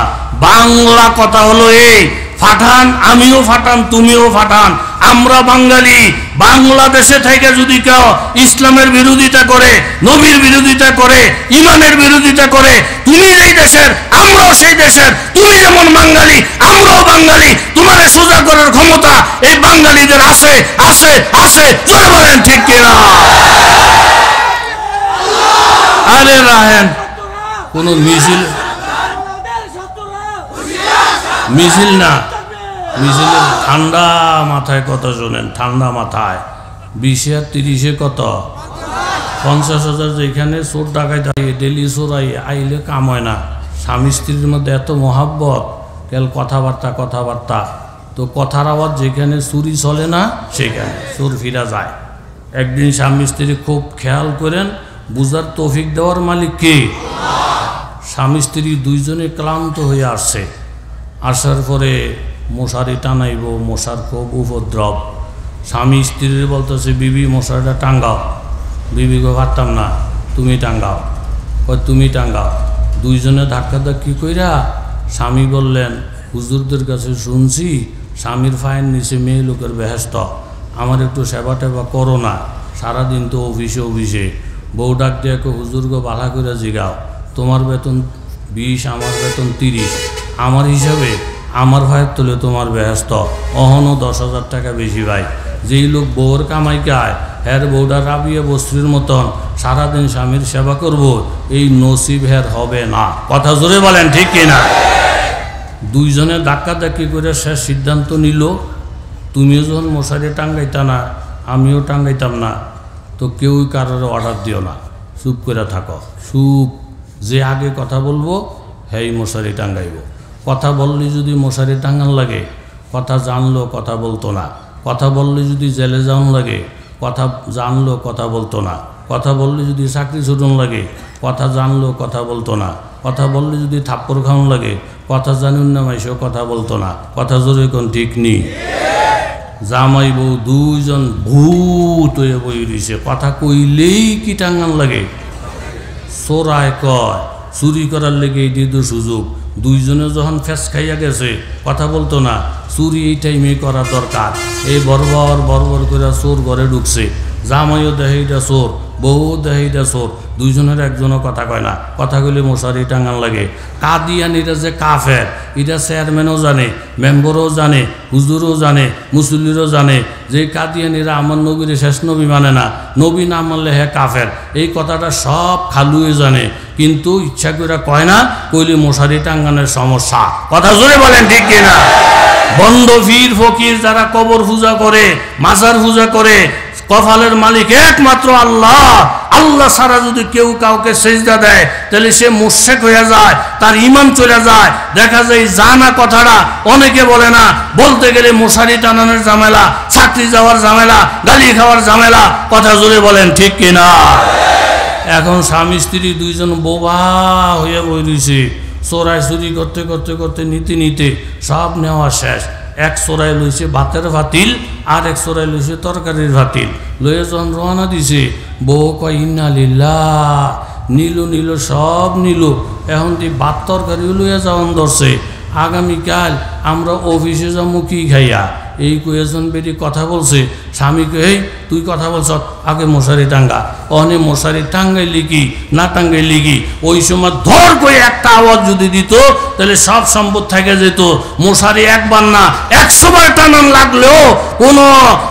বাংলা কথা হলো এই, ফাটান, আমিও ফাটান, তুমিও ফাটান। আমরা বাঙালি, বাংলাদেশে থেকে যদি কেউ ইসলামের বিরোধিতা করে, নবীর বিরোধিতা করে, ইমানের বিরোধিতা করে, তুমি যেই দেশের আমরাও সেই দেশের, তুমি যেমন বাঙালি আমরাও বাঙালি, তোমার সোজা করার ক্ষমতা এই বাঙালিদের আছে আছে আছে। জোরে বলেন ঠিক কিনা? আরে রাহেন, কোন মিছিল মিছিল না, মিছিলের ঠান্ডা মাথায় কথা শোনেন, ঠান্ডা মাথায়। 20 আর 30 কত? 50,000 যেখানে চোর ডাকাইত ডেলি চোরাই আইলে কাম হয় না। স্বামী স্ত্রীর মধ্যে এত মহাব্বত, কেল কথাবার্তা তো কথার আওয়াজ যেখানে চুরি চলে না সেখানে চোর ফিরা যায়। একদিন স্বামী স্ত্রী খুব খেয়াল করেন, বুঝার তৌফিক দেওয়ার মালিক কে? স্বামী স্ত্রী দুইজনে ক্লান্ত হয়ে আসছে। আসার পরে মশারি টানাইব, মশার খুব উপদ্রব। স্বামী স্ত্রীর বলতেছে, বিবি মশারিটা টাঙ্গাও। বিবিকে পারতাম না, তুমি টাঙ্গাও। তুমি টাঙ্গাও। দুইজনে ধাক্কাধাক্কি কইরা স্বামী বললেন, হুজুরদের কাছে শুনছি স্বামীর ফাইন নিচে মেয়ে লোকের বেহেস্ত, আমার একটু সেবা টেবা করো না, সারাদিন তো অফিসে। বউ ডাক দিয়ে হুজুরকে বাধা করে জিগাও, তোমার বেতন 20, আমার বেতন 30, আমার হিসাবে আমার ভাইয়ের তোলে তোমার বেহেস্ত, অহনও 10,000 টাকা বেশি ভাই। যেই লোক বউর কামাই খায়, হ্যার বউটা রাবিয়া বস্ত্রীর মতন সারাদিন স্বামীর সেবা করব, এই নসিব হ্যার হবে না। কথা জোরে বলেন ঠিক কিনা? দুইজনে ধাক্কাধাক্কি করে শেষ সিদ্ধান্ত নিল, তুমিও যখন মশারি টাঙ্গাইতা না, আমিও টাঙ্গাইতাম না, তো কেউই কারোর অর্ডার দিও না, চুপ করে থাকো। চুপ, যে আগে কথা বলবো হ্যাঁ মশারি টাঙ্গাইব। কথা বললে যদি মশারি টাঙ্গান লাগে, কথা জানলো কথা বলতো না। কথা বললে যদি জেলে যাওয়ান লাগে, কথা জানলো কথা বলতো না। কথা বললে যদি চাকরি ছুটন লাগে, কথা জানলো কথা বলতো না। কথা বললে যদি থাপ্পড় খাওয়ান লাগে, কথা জানুন না মাইসেও কথা বলতো না। কথা জোরে কোন ঠিক নেই? জামাই বউ দুইজন ভূত হয়ে বই রয়েছে, কথা কইলেই কি টাঙ্গান লাগে। চোরায় কয়, চুরি করার লেগে এই দিয়ে সুযোগ। দুইজনে যখন ফেস খাইয়া গেছে, কথা বলতো না, চুরি এই টাইমে করা দরকার। এই বর্বর করে চোর ঘরে ঢুকছে। জামাইও দেহে এটা চোর, বউ দেহে এটা চোর, দুইজনের একজনও কথা কয় না। কথা কইলে মশারি টাঙ্গান লাগে। কাদিয়ান এটা যে কাফের, এটা চেয়ারম্যানও জানে, মেম্বারও জানে, হুজুরও জানে, মুসল্লিরও জানে যে কাদিয়ানিরা আমার নবীর শেষ নবী মানে না, নবী না মানলে হ্যাঁ কাফের। এই কথাটা সব খালুয়ে জানে, কিন্তু ইচ্ছা করে কয় না, কইলে মশারি টাঙ্গানের সমস্যা। কথা জোরে বলেন ঠিক কিনা? বন্ধ পীর ফকির যারা কবর পূজা করে, মাজার পূজা করে, কপালের মালিক একমাত্র আল্লাহ। আল্লাহ ছাড়া যদি কেউ কাউকে সেজদা দেয়, তাহলে সে মুশরিক হয়ে যায়, তার ঈমান চলে যায়। দেখা যায় জানা কথাটা অনেকে বলে না, বলতে গেলে মশারি টানানোর ঝামেলা, চাকরি যাওয়ার ঝামেলা, গালি খাওয়ার ঝামেলা। কথা জোরে বলেন ঠিক কিনা? এখন স্বামী স্ত্রী দুইজন বোবা হয়ে বই রয়েছে। চোরাই চুরি করতে নিতে সব নেওয়া শেষ। এক চোরাই লইছে ভাতের ভাতিল, আর এক চোরাই লইছে তরকারির ভাতিল। লইয়া যখন রওনা দিছে, বউ কয় ইন্না লিল্লাহ, নিল সব নিল। এখন তুই ভাত তরকারিও লইয়া যাওয়ান ধরছে। আগামীকাল আমরা অফিসে যাবো কি খাইয়া। এই কয়েকজন বেটি কথা বলছে, স্বামীকে এই তুই কথা বলছ, আগে মশারি টাঙ্গা। অনে মশারি টাঙ্গাইলি কি না টাঙ্গাইলি কি, ওই সময় ধর করে একটা আওয়াজ যদি দিত, তাহলে সব সম্পদ থেকে যেত। মশারি একবার না 100 বার টানান লাগলেও কোনো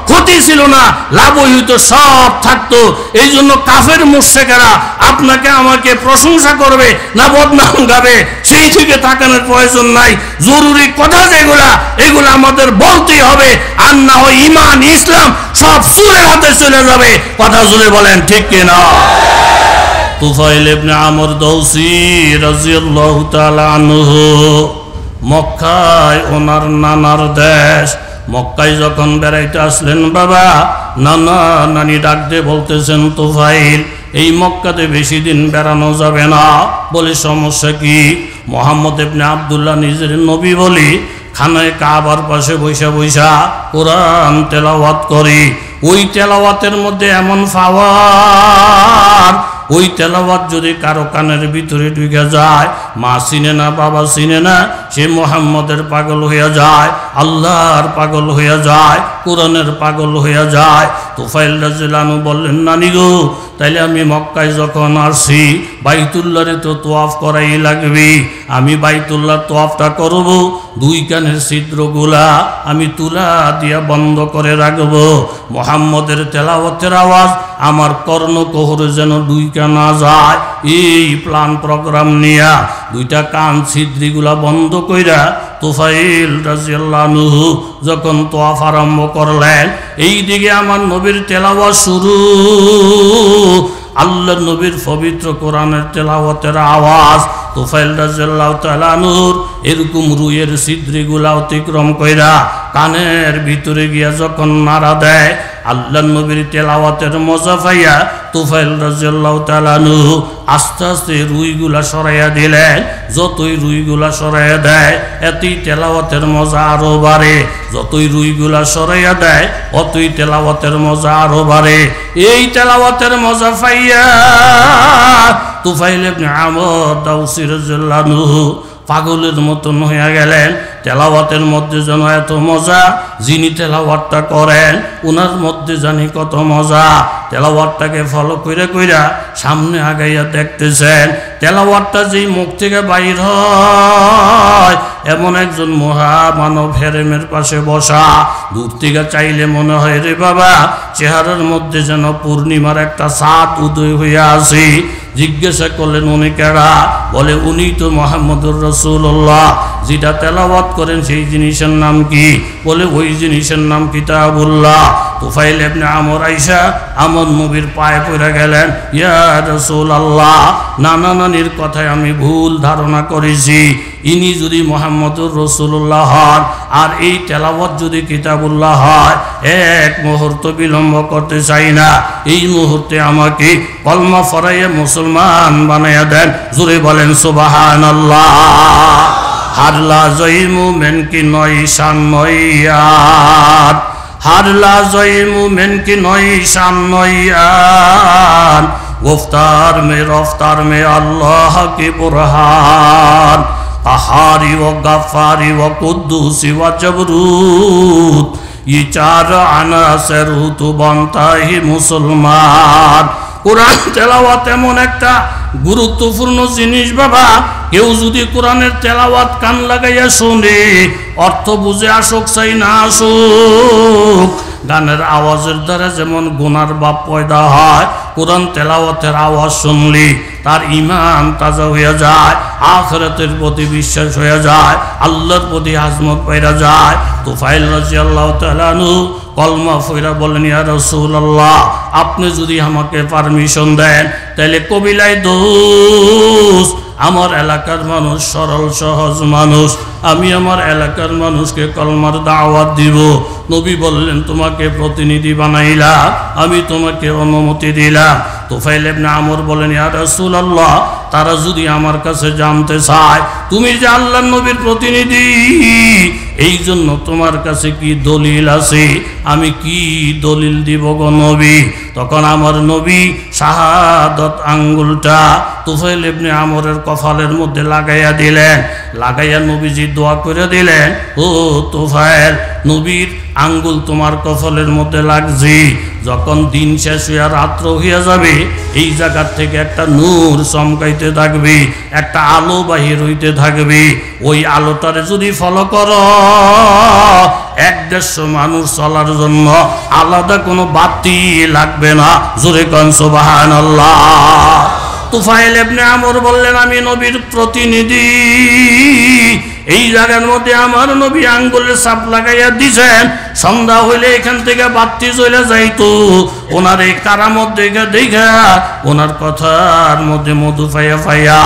ক্ষতি ছিল না, লাভই হইতো, সব থাকতো। এই জন্য কাফের মুশরিকেরা আপনাকে আমাকে প্রশংসা করবে না বদনাম গাবে, সেই দিকে তাকানোর প্রয়োজন নাই। জরুরি কথা যেগুলা, এগুলো আমাদের বলতেই হবে, আর না হয় ঈমান ইসলাম সব সুরের হাতে চলে যাবে। কথা জুড়ে বলেন ঠিক কিনা? তুফাইল ইবনে আমর দৌসি রাদিয়াল্লাহু তাআলা আনহু, মক্কায় ওনার নানার দেশ, মক্কায় যখন বেড়াইতে আসলেন বাবা, নানা নানি ডাক দিয়ে বলতেছেন, তুফাইল এই মক্কাতে বেশি দিন বেড়ানো যাবে না। বলে সমস্যা কি? মুহাম্মদ ইবনে আব্দুল্লাহ নিজের নবী বলি খানায় কাবার পাশে বৈশা কোরআন তেলাওয়াত করি। ওই তেলাওয়াতের মধ্যে এমন পাওয়ার, ওই তেলাওয়াত যদি কারো কানের ভিতরে ঢুকে যায়, মা চিনে না, বাবা চিনে না, সে মুহাম্মদের পাগল হয়ে যায়, আল্লাহর পাগল হয়ে যায়, কোরআনের পাগল হয়ে যায়। তুফাইল রাদিয়াল্লাহু আনহু বললেন, নানি গো, তাইলে আমি মক্কায় যখন আসছি, বাইতুল্লাহরে তো তোয়াফ করাই লাগবে। আমি বাইতুল্লাহ তোয়াফটা করব, 2 কানের ছিদ্রগুলা আমি তুলা দিয়া বন্ধ করে রাখব। মুহাম্মদের তেলাওয়াতের আওয়াজ আমার কর্ণকোহরে যেন 2 কানা যায়, এই প্ল্যান প্রোগ্রাম নিয়া 2টা কান ছিদ্রগুলা বন্ধ কইরা তুফাইল রাদিয়াল্লাহু আনহু যখন তোয়াফ আরম্ভ করলেন, এই দিকে আমার নবীর তেলাওয়াত শুরু, আল্লাহর নবীর পবিত্র কোরআনের তেলাওয়াতের আওয়াজ তুফাইল রাদিয়াল্লাহু তাআলা আনহুর এরকম রুয়ের ছিদ্রগুলা অতিক্রম কইরা কানের ভিতরে গিয়া যখন নাড়া দেয় আল্লাহর নবীর তেলাওয়াতের মজা পাইয়া তুফাইল রাদিয়াল্লাহু তাআলা আনহু আস্তে আস্তে রুইগুলা সরাইয়া দিলেন। যতই রুইগুলা সরাইয়া দেয় এতই তেলাওয়াতের মজা আরো বাড়ে, যতই রুইগুলা সরাইয়া দেয় অতই তেলাওয়াতের মজা আরো বাড়ে। এই তেলাওয়াতের মজা পাইয়া তুফাইল ইবনে আমর দাউসী রাদিয়াল্লাহু আনহু পাগলের মতন হইয়া গেলেন। তেলাওয়াতের মধ্যে যেন এত মজা, যিনি তেলাওয়াতটা করেন ওনার মধ্যে জানি কত মজা। তেলাওয়াতটাকে ফলো কইরা কইরা সামনে আগাইয়া দেখতেছেন তেলাওয়াতটা যেই মুখ থেকে বাইর হয় এমন একজন মহামানব হেরেমের পাশে বসা। দূর থেকে চাইলে মনে হয় রে বাবা চেহারার মধ্যে যেন পূর্ণিমার একটা চাঁদ উদয় হইয়া আছে। জিজ্ঞাসা করলেন উনি কেডা? বলে উনি তো মুহাম্মদুর রাসূলুল্লাহ। যেটা তেলাওয়াত করেন সেই জিনিসের নাম কি? বলে ওই জিনিসের নাম কিতাবুল্লাহ। তুফাইল ইবনে আমর আইসা আমার নবীর পায়ে পড়ে গেলেন, ইয়া রাসূলুল্লাহ, নানা নানির কথায় আমি ভুল ধারণা করেছি। ইনি যদি মুহাম্মদুর রাসূলুল্লাহ হন আর এই তেলাওয়াত যদি কিতাবুল্লাহ হয়, এক মুহূর্ত বিলম্ব করতে চাই না। এই মুহূর্তে আমাকে কলমা পড়াইয়া মুসলমান বানাইয়া দেন। জোরে বলেন সুবহানাল্লাহ। হারলা জয় মুমিন কি নয় শান নয়ান, হারলা জয় মুমিন কি নয় শান নয়ান, গুফতার মে রফতার মে আল্লাহ কি বুরহান, আহারি ও গাফারি ও কুদ্দুসি ও জবরুত, ये चार আনাসের তো बनता ही মুসলমান। কোরআন তেলাওয়াত এমন একটা গুরুত্বপূর্ণ জিনিস বাবা, কেউ যদি কোরআনের তেলাওয়াত কান লাগাইয়া শুনে অর্থ বুঝে আসুক চাই না আসুক, গানের আওয়াজের দ্বারা যেমন গুনার বাপ পয়দা হয়, কোরআন তেলাওয়াতের আওয়াজ শুনলি তার ঈমান তাজা হয়ে যায়, আখিরাতের প্রতি বিশ্বাস হয়ে যায়, আল্লাহর প্রতি আজমত পাইরা যায়। তুফাইল রাদিয়াল্লাহু তাআলা আনহু কলমা পড়া বলেন, ইয়া রাসূলুল্লাহ, আপনি যদি আমাকে পারমিশন দেন তাহলে কবিলায় দোষ, আমার এলাকার মানুষ সরল সহজ মানুষ, আমি আমার এলাকার মানুষকে কলমার দাওয়াত দিব। নবী বললেন, তোমাকে প্রতিনিধি বানাইলাম, আমি তোমাকে অনুমতি দিলাম। তুফাইল ইবনে আমর বলেন, ইয়া রাসূলুল্লাহ, তারা যদি আমার কাছে জানতে চায় তুমি যে আল্লাহর নবীর প্রতিনিধি, এই জন্য তোমার কাছে কি দলিল আছে? আমি কি দলিল দিব গো নবী? তখন আমার নবী শাহাদাত আঙ্গুলটা তুফাইল ইবনে আমরের কপালের মধ্যে লাগাইয়া দিলেন। লাগাইয়া নবীজি দোয়া করে দিলেন, ও তুফাইল, নবীর আঙ্গুল তোমার কপালের মধ্যে লাগছে, যখন দিন শেষ হইয়া রাত্র হইয়া যাবে এই জায়গার থেকে একটা নূর চমকাইতে থাকবে, একটা আলো বাহির হইতে থাকবে। ওই আলোটারে যদি ফলো করো 150 মানুষ চলার জন্য আলাদা কোনো বাতি লাগবে না। জোরে কোন সুবহানাল্লাহ। তুফাইল ইবনে আমর বললেন, আমি নবীর প্রতিনিধি, এই জায়গার মধ্যে আমার নবী আঙ্গুলের ছাপ লাগাইয়া দিছেন, সন্ধ্যা হইলে এখান থেকে বাতি চলে যাইতো। ওনার এই কারামত দেখে দেখা ওনার কথার মধ্যে মধু পাইয়া পাইয়া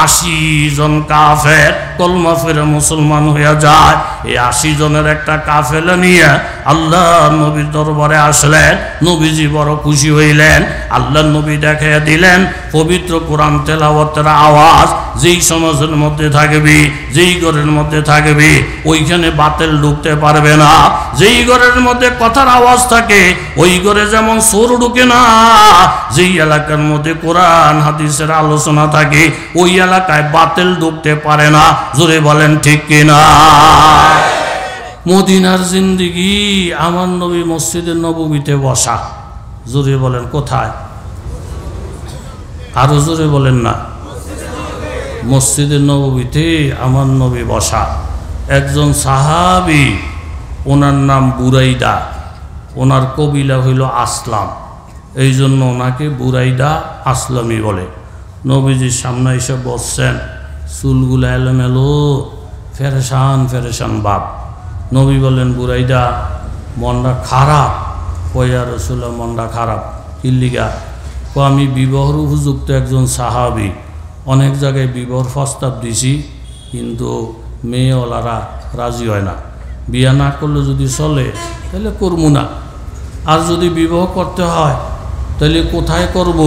80 জন কাফের কলমা ফিরে মুসলমান হইয়া যায়। এই 80 জনের একটা কাফেলা নিয়ে আল্লাহ নবীর দরবারে আসলেন। নবীজি বড় খুশি হইলেন। আল্লাহ নবী দেখাইয়া দিলেন পবিত্র কোরআন তেলাওয়াতের আওয়াজ যেই সমাজের মধ্যে থাকবে, যেই ঘরের মধ্যে থাকবে, ওইখানে বাতিল ঢুকতে পারবে না। যেই ঘরের মধ্যে কথার আওয়াজ থাকে ওই ঘরে যেমন চোর ঢুকে না, যেই এলাকার মধ্যে কোরআন হাদিসের আলোচনা থাকে ওই এলাকায় বাতিল ঢুকতে পারে না। জোরে বলেন ঠিক কিনা? মদিনার জিন্দেগি আমার নবী মসজিদে নববীতে বসা। জোরে বলেন কোথায়? আরো জোরে বলেন না। মসজিদে নববীতে আমার নবী বসা। একজন সাহাবী, ওনার নাম বুরাইদা, ওনার কবিলা হইল আসলাম, এই জন্য ওনাকে বুরাইদা আসলামী বলে। নবীজির সামনে এসে বসছেন, চুলগুলা এলোমেলো, ফেরেশান ফেরেশান বাপ। নবী বলেন, বুরাইদা মনটা খারাপ? কইয়া রাসূলুল্লাহ, মনটা খারাপ। কিল্লিগা? আমি বিবাহর উপযুক্ত একজন সাহাবী, অনেক জায়গায় বিবাহর প্রস্তাব দিছি, কিন্তু মেয়েওয়ালারা রাজি হয় না। বিয়া না করলে যদি চলে তাহলে করবো না, আর যদি বিবাহ করতে হয় তাহলে কোথায় করব?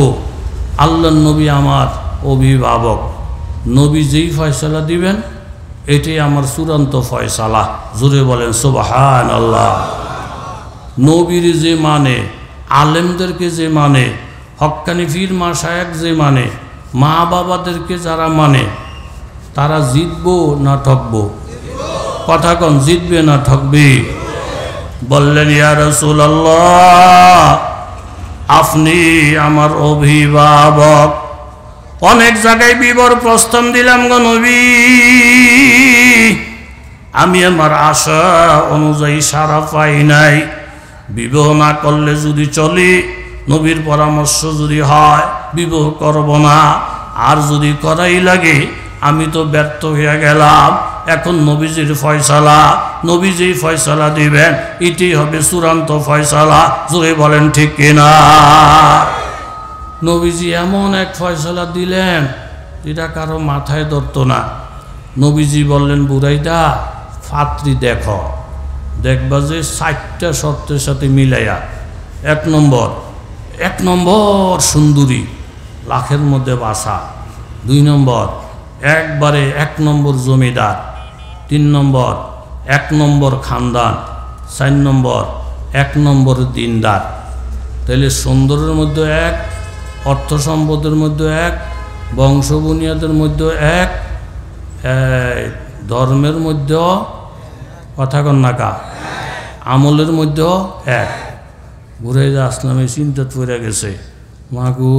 আল্লাহর নবী আমার অভিভাবক, নবী যেই ফয়সালা দিবেন এটাই আমার চূড়ান্ত ফয়সালা। জোরে বলেন সুবহানাল্লাহ। নবীর যে মানে, আলেমদেরকে যে মানে, হক্কানি পীর মাশায়েখ যে মানে, মা বাবাদেরকে যারা মানে, তারা জিতবো না ঠকবো? কথা কন, জিতবে না ঠকবে? বললেন ইয়া রাসূলুল্লাহ, আপনি আমার অভিভাবক। অনেক জায়গায় বিবাহর প্রস্তাব দিলাম গো নবী, আমি আমার আশা অনুযায়ী সারা পাই নাই। বিবাহ না করলে যদি চলি, নবীর পরামর্শ যদি হয় বিবাহ করব না, আর যদি করাই লাগে আমি তো ব্যর্থ হয়ে গেলাম। এখন নবীজির ফয়সালা, নবী যেই ফয়সালা দিবেন এটাই হবে চূড়ান্ত ফয়সালা। জোরে বলেন ঠিক কিনা? নবীজি এমন এক ফয়সালা দিলেন যেটা কারো মাথায় ধরতো না। নবীজি বললেন, বুরাইদা ফাত্রী দেখো, দেখবা যে 4টা শর্তের সাথে মিলাইয়া। এক নম্বর সুন্দরী, লাখের মধ্যে বাসা। 2 নম্বর একবারে 1 নম্বর জমিদার। 3 নম্বর 1 নম্বর খানদান। 4 নম্বর 1 নম্বর দিনদার। তাহলে সুন্দরের মধ্যে 1, অর্থ সম্পদের মধ্যে 1, বংশ বুনিয়াদের মধ্যে 1, ধর্মের মধ্যেও, কথা কন না কা, আমলের মধ্যেও 1। ঘুরে যা আসলামে চিন্তা পড়ে গেছে, মাগো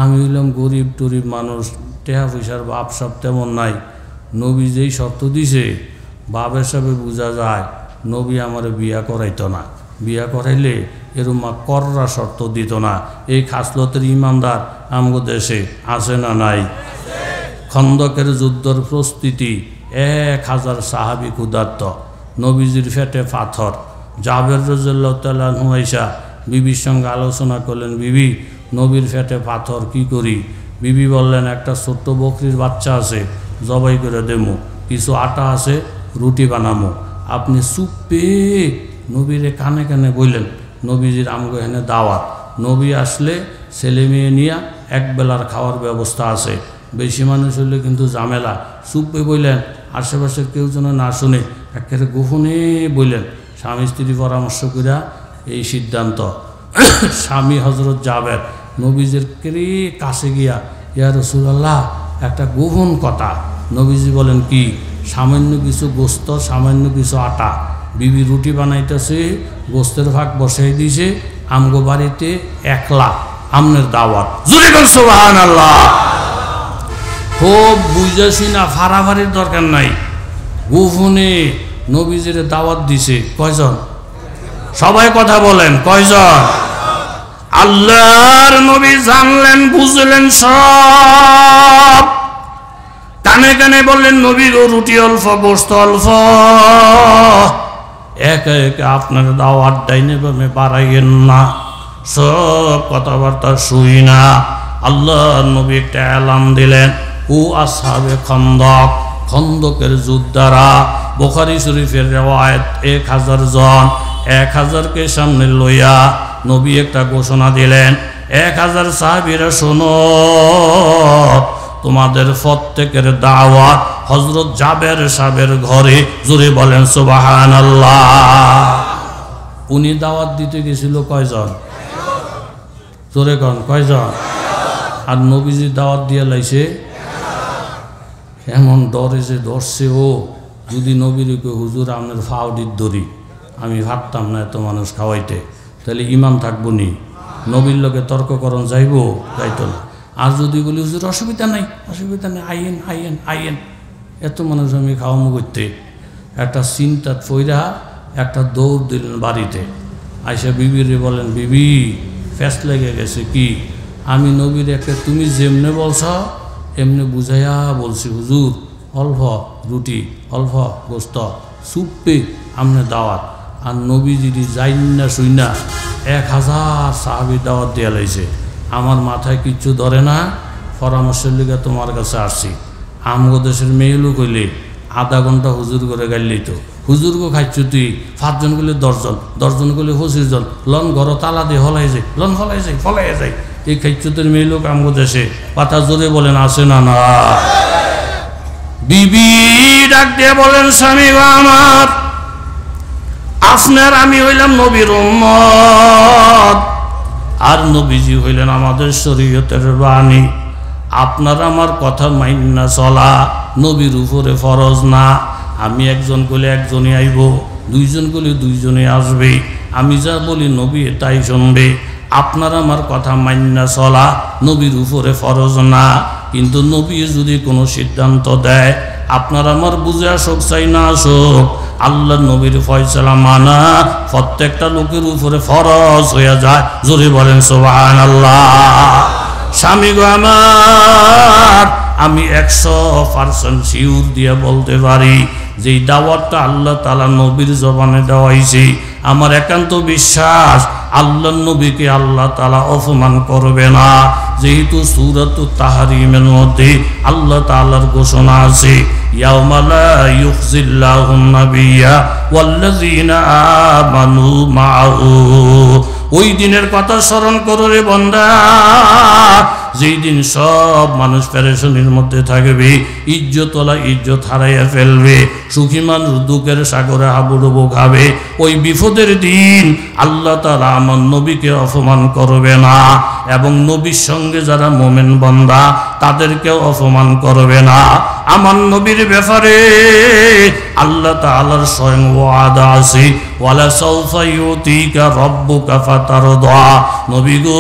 আমি হইলাম গরিব টরিব মানুষ, টেহা পয়সার বাপ সব তেমন নাই। নবী যেই শর্ত দিছে বাপ হিসাবে বোঝা যায় নবী আমার বিয়া করাইতো না। বিয়া করাইলে এরম কররা শর্ত দিত না। এই খাসলতের ইমানদার আমগো দেশে আছে না নাই? খন্দকের যুদ্ধর প্রস্তুতি, 1000 সাহাবী ক্ষুধার্ত, নবীজির ফেটে পাথর। জাবের রাদিয়াল্লাহু তাআলা আনহু আয়েশা বিবির সঙ্গে আলোচনা করলেন, বিবি নবীর ফেটে পাথর কি করি? বিবি বললেন, একটা ছোট্ট বকরির বাচ্চা আছে, জবাই করে দেবো, কিছু আটা আছে, রুটি বানামো। আপনি চুপে নবীরে কানে কানে বললেন, নবীজির আমগো এখানে দাওয়াত, নবী আসলে ছেলে মেয়ে নিয়ে একবেলার খাওয়ার ব্যবস্থা আছে, বেশি মানুষ হইলে কিন্তু ঝামেলা। চুপে বললেন, আশেপাশের কেউ যেন না শুনে, একেবারে গোপনে বললেন। স্বামী স্ত্রী পরামর্শ করিয়া এই সিদ্ধান্ত। স্বামী হজরত জাবের নবীজির কেরে কাছে গিয়া, ইয়া রাসূলুল্লাহ একটা গোপন কথা। নবীজি বলেন, কি? সামান্য কিছু গোস্ত, সামান্য কিছু আটা, বিবি রুটি বানাইতেছে, গোস্তের ভাগ বসাই দিয়েছে, আমগো বাড়িতে 1 আমনের দাওয়াত। জোরে বল সুবহানাল্লাহ। খুব বুঝাছি না, ফাড়াফাড়ির দরকার নাই, গোপনে নবীজির দাওয়াত দিছে। কয়জন? সবাই কথা বলেন, কয়জন? আল্লাহর নবী জানলেন, বুঝলেন সব। কানে কানে বললেন, নবী গো রুটি অল্প, গোস্ত অল্প, একে একে আপনার দাওয়াত ডাইনে বামে বাড়াইয়েন না। সব কথাবার্তা শুই না। আল্লাহর নবী একটা এলান দিলেন, ও আসহাবে খন্দক, খন্দকের যোদ্ধারা। বুখারী শরীফের রিওয়ায়াত, 1000 জন। 1000কে সামনে লইয়া নবী একটা ঘোষণা দিলেন, 1000 সাহাবীরা শোনো, তোমাদের প্রত্যেকের দাওয়াত হযরত জাবের সাহেবের ঘরে। জোরে বলেন সুবহানাল্লাহ। উনি দাওয়াত দিতে গেছিল কয়জন? জোরে কন, কয়জন? আর নবীজি দাওয়াত দিয়ে লাইছে এমন ডরে যে ধরছে ও, যদি নবীর হুজুর আপনার ফাউডির ধরি, আমি ভাবতাম না এত মানুষ খাওয়াইতে, তাহলে ইমান থাকবো নি? নবীর লোকে তর্ককরণ যাইব? যাইতো না। আর যদি বলি হুজুর অসুবিধা নাই, অসুবিধা নেই, আইয়েন আইয়েন আইয়েন, এত মানুষ আমি খাওয়ামো করতে, একটা চিন্তা পইরা একটা দৌড় দিলেন বাড়িতে। আইসা বিবিরে বলেন, বিবি ফ্যাস লেগে গেছে। কি? আমি নবীর একটা তুমি যেমনে বলছ এমনি বুঝাইয়া বলছি, হুজুর অল্প রুটি, অল্প গোস্ত, সুপে আমনে দাওয়াত। আর নবী যদি যাই না শুই না 1000 সাহাবী দাওয়াত দিয়া লাইছে। আমার মাথায় কিচ্ছু ধরে না, পরামর্শের লিগে তোমার কাছে আসছি। আমগো দেশের মেয়ে লোক হইলে আধা ঘন্টা হুজুর করে গাইলেই তো, হুজুরগো খাইছ তুই 5 জন গেলে 10 জন, 10 জন গেলে 25 জন, লন ঘর তালা দিয়ে হলাই যায়, লন হলাই যায়, ফলাই যায়। এই খাইচ্যুতের মেয়ে লোক আমগো দেশে কথা জোরে বলেন আসে না? না। বিবি ডাক দিয়ে বলেন, স্বামী গো আমার, আপনার আমি হইলাম নবীর উম্মত, আর নবীজি হইলেন আমাদের শরীয়তের বাণী। আপনার আমার কথা মাইন্না চলা নবীর উপরে ফরজ না। আমি একজন বলে একজনই আইব, 2 জন বলে 2 জনে আসবে। আমি যা বলি নবী তাই শুনবে। আপনার আমার কথা মাইন্না চলা নবীর উপরে ফরজ না। কিন্তু নবী যদি কোনো সিদ্ধান্ত দেয়, আপনার আমার বুঝে আসুক চাই না আসুক, আল্লাহ নবীর ফয়সালা মানা প্রত্যেকটা লোকের উপরে ফরজ হয়ে যায়। জোরে বলেন সুবহানাল্লাহ। স্বামী গো আমার, আমি 100% শিওর দিয়ে বলতে পারি যে দাওয়াতটা আল্লাহ তাআলা নবীর জবানে দেওয়াইছে। আমার একান্ত বিশ্বাস আল্লাহ নবীকে আল্লাহ তাআলা অপমান করবে না, যেহেতু সূরাতুত তাহরিমের মধ্যে আল্লাহ তাআলার ঘোষণা আছে, ইয়াউমা লা ইউখজিল্লাহুন নাবিয়্যা ওয়াল্লাযীনা আমানু মাআহু। ওই দিনের কথা স্মরণ করো রে বান্দা, যেই দিন সব মানুষ পেরেশানির মধ্যে থাকবে, ইজ্জতওয়ালা ইজ্জত হারাইয়া ফেলবে, সুখী মানুষ দুঃখের সাগরে হাবুডুবু খাবে। ওই বিপদের দিন আল্লাহ তাআলা আমার নবীকে অপমান করবে না, এবং নবীর সঙ্গে যারা মুমিন বান্দা তাদেরকেও অপমান করবে না। আমার নবীর ব্যাপারে আল্লাহ তাআলার স্বয়ং ওয়াদা আছে, ওয়ালা সাউফা ইউতিকা রাব্বুকা ফাতারদা। নবী গো,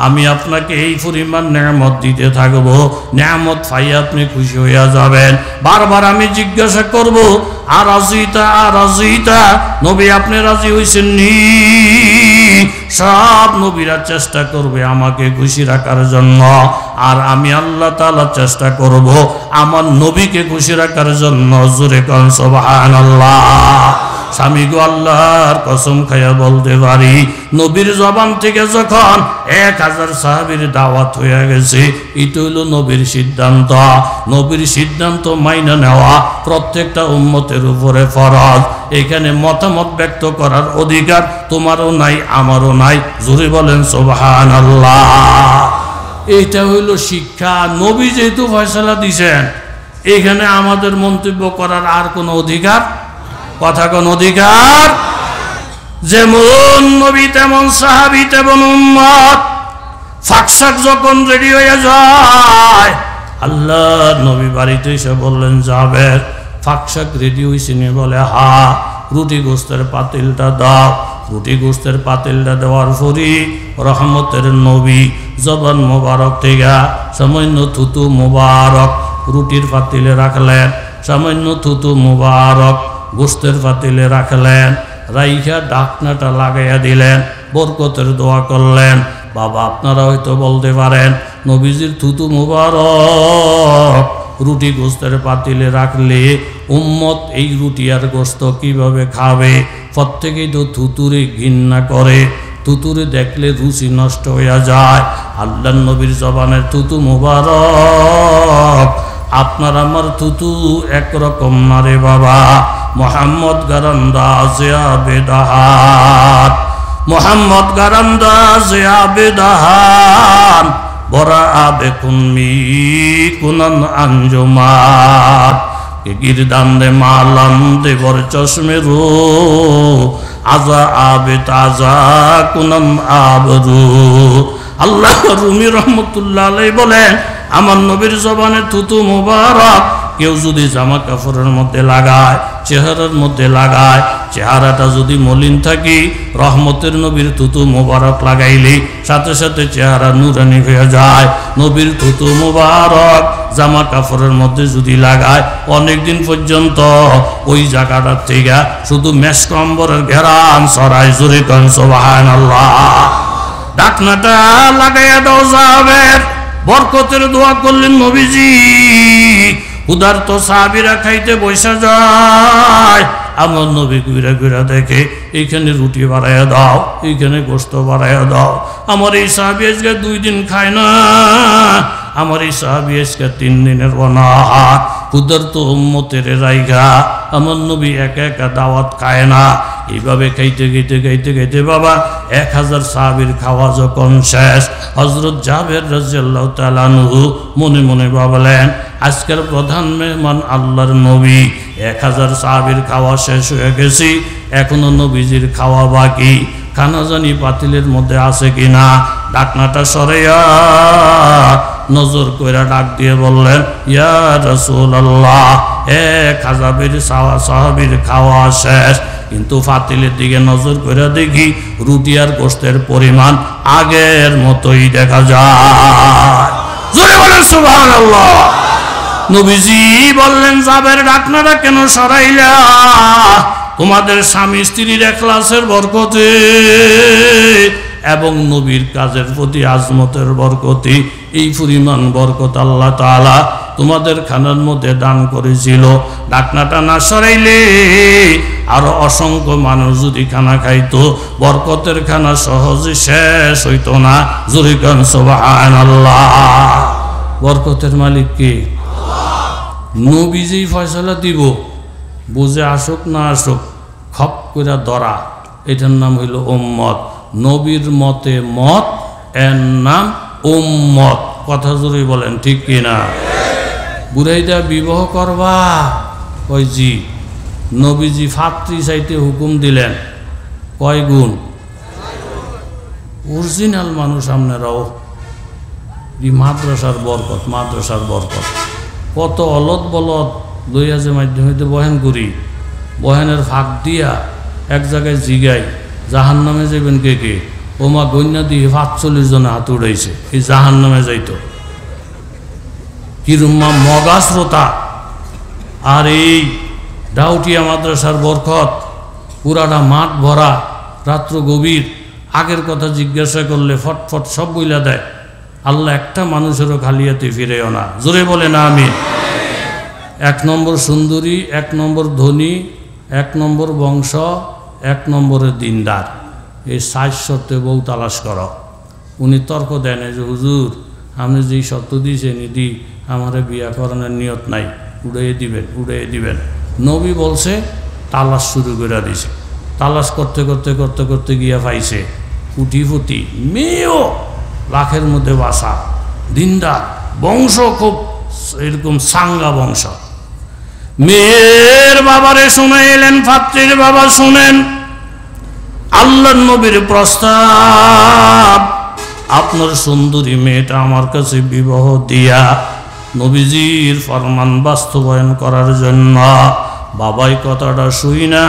আমি আপনাকে এই পরিমাণ নেয়ামত দিতে থাকবো, নেয়ামত পাইয়ে আপনি খুশি হইয়া যাবেন। বারবার আমি জিজ্ঞাসা করব, আর রাজিতা আর রাজিতা, নবী আপনি রাজি হইছেন নি? সব নবীরা চেষ্টা করবে আমাকে খুশি রাখার জন্য, আর আমি আল্লাহ তাআলা চেষ্টা করব আমার নবীকে খুশি রাখার জন্য। জোরে কোন সুবহানাল্লাহ। স্বামী গো, আল্লাহর কসম খাইয়া বলতে পারি, নবীর জবান থেকে যখন 1000 সাহাবীর দাওয়াত হয়ে গেছে, এটা হইল নবীর সিদ্ধান্ত। নবীর সিদ্ধান্ত মাইনা নেওয়া প্রত্যেকটা উম্মতের উপরে ফরজ। এখানে মতামত ব্যক্ত করার অধিকার তোমারও নাই, আমারও নাই। জোরে বলেন সুবহানাল্লাহ। এইটা হইল শিক্ষা। নবী যেহেতু ফয়সালা দিছেন, এখানে আমাদের মন্তব্য করার আর কোনো অধিকার, কথা কোন অধিকার। যেমন নবী তেমন সাহাবী তেমন উম্মত। ফাকশাক যখন রেডি হয়ে যায়, আল্লাহ নবী বাড়িতে এসে বললেন, যাবে ফাকশাক রেডি হয়েছে নি? বলে হা। রুটি গোস্তের পাতিলটা দাও। রুটি গোস্তের পাতিলটা দেওয়ার পরই রহমতের নবী জবান মোবারক থেকে সামান্য থুতু মোবারক রুটির পাতিলে রাখলেন, সামান্য থুতু মোবারক গোস্তের পাতিলে রাখলেন, রাইখা ঢাকনাটা লাগাইয়া দিলেন, বরকতের দোয়া করলেন। বাবা, আপনারা হয়তো বলতে পারেন, নবীজির থুতু মুবারক রুটি গোস্তের পাতিলে রাখলে উম্মত এই রুটি আর গোস্ত কিভাবে খাবে? প্রত্যেকেই তো থুতুরে ঘৃণা করে, থুতুরে দেখলে রুচি নষ্ট হইয়া যায়। আল্লাহ নবীর জবানের থুতু মুবারক, আপনার আমার থুতু একরকম না রে বাবা। মোহাম্মদ গারান্দাজে আবেদাহাত, মোহাম্মদ গারান্দাজে আবেদাহান, বরা আবে কুনমি কুনন আঞ্জুমাত, গিরদান দে মালাম দে বর চশমে রো, আজা আবে তাজা কুনম আবরু। আল্লাহ রুমি রহমতুল্লাহ আলাইহি বলেন, আমার নবীর জবানে থুতু মুবারক কেউ যদি জামা কাপড়ের মধ্যে লাগায়, চেহারার মধ্যে লাগায়, চেহারাটা যদি মলিন থাকে, রহমতের নবীর থুতু মুবারক লাগাইলে সাথে সাথে চেহারা নূরানি হয়ে যায়। নবীর থুতু মুবারক জামা কাপড়ের মধ্যে যদি লাগায়, অনেকদিন পর্যন্ত ওই জায়গাটার থেকে শুধু মেসকম্বরের ঘেরান ছড়ায়। জোরে কোন সুবহানাল্লাহ। ঢাকনাটা লাগাইয়া দাও যাবে, বরকতের দোয়া করলেন নবীজি। উদার তো সাহাবীরা খাইতে বসে যায়, আমার নবী ঘুরে ঘুরে দেখে এইখানে রুটি বাড়াইয়া দাও, এইখানে গোস্ত বাড়াইয়া দাও। আমার এই সাহাবী আজকে 2 দিন খায় না, আমার এই সাহাবী আজকে 3 দিনের অনাহার ক্ষুধার্ত উম্মতের রাইগা আমার নবী একা একা দাওয়াত খায় না। এইভাবে খাইতে খাইতে খাইতে খাইতে বাবা 1000 সাহাবীর খাওয়া যখন শেষ, হযরত জাবের রাদিয়াল্লাহু তাআলা আনহু মনে মনে ভাবলেন আজকের প্রধান মেহমান আল্লাহর নবী। 1000 সাহাবীর খাওয়া শেষ হয়ে গেছে, এখনো নবীজির খাওয়া বাকি। খানা জানি পাতিলের মধ্যে আছে কিনা, ঢাকনাটা সরাইয়া নজর কইরা ডাক দিয়ে বললেন, ইয়া রাসূলুল্লাহ, 1000 সাহাবীর খাওয়া শেষ, কিন্তু ফাতিলের দিকে নজর করে দেখি রুটি আর গোশতের পরিমাণ আগের মতোই দেখা যায়। জোরে বলেন সুবহানাল্লাহ। নবীজি বললেন, জাবের ঢাকনাটা কেন সরাইলা? তোমাদের স্বামী স্ত্রীর ইখলাসের বরকতে এবং নবীর কাজের প্রতি আজমতের বরকতে এই পরিমাণ বরকত আল্লাহ তাআলা তোমাদের খানার মধ্যে দান করেছিল। ঢাকনাটা না সরাইলে আরো অসংখ্য মানুষ যদি খানা খাইতো, বরকতের খানা সহজে শেষ হইতো না। জোরে কোন সুবহানাল্লাহ। বরকতের মালিক কে? নবীজি ফয়সালা দিব, বুঝে আসুক না আসুক খপ করে ধরা, এটার নাম হইল উম্মত। নবীর মতে মত, এর নাম উম্মত। কথা জোরে বলেন ঠিক কিনা? বুড়াইদা বিবাহ করবা? কয় জি। নবীজি ফাত্রী চাইতে হুকুম দিলেন, কয় গুণ? অরিজিনাল মানুষ আপনারাও। মাদ্রাসার বরকত, মাদ্রাসার বরকত। কত অলদ বলদ লইয়া যে মাধ্যমে বয়ান করি, বয়ানের ফাঁক দিয়া এক জায়গায় জিগাই জাহান নামে যাবেন কে কে? ওমা গন্যা দিয়ে 45 জনে হাত উড়াইছে, এই জাহান নামে যাইতো। কিরুম্মা মগা শ্রোতা। আর এই ডাউটিয়া মাদ্রাসার বরকত, পুরাটা মাঠ ভরা, রাত্র গভীর। আগের কথা জিজ্ঞাসা করলে ফটফট সব বইলা দেয়। আল্লাহ একটা মানুষেরও খালিয়াতে ফিরেও না। জোরে বলে না আমিন। 1 নম্বর সুন্দরী, 1 নম্বর ধনী, 1 নম্বর বংশ, 1 নম্বরের দিনদার, এই 4 শর্তে বউ তালাশ করো। উনি তর্ক দেন যে হুজুর আপনি যেই শর্ত দিয়েছেন ইদি আমারে বিয়া করানোর নিয়ত নাই, উড়াইয়ে দিবেন, উড়াইয়ে দিবেন। নবী বলছে, তালাশ শুরু করে দিছে। তালাশ করতে করতে করতে করতে গিয়া পাইছে কুটিপুটি মেয়েও লাখের মধ্যে বাসা, দিনদার, বংশ খুব এরকম সাঙ্গা বংশ। মেয়ের বাবারে শুনে এলেন, পাত্রীর বাবা শুনেন, আল্লাহর নবীর প্রস্তাব, আপনার সুন্দরী মেয়েটা আমার কাছে বিবাহ দিয়া নবীজির ফরমান বাস্তবায়ন করার জন্য। বাবাই কথাটা শুই না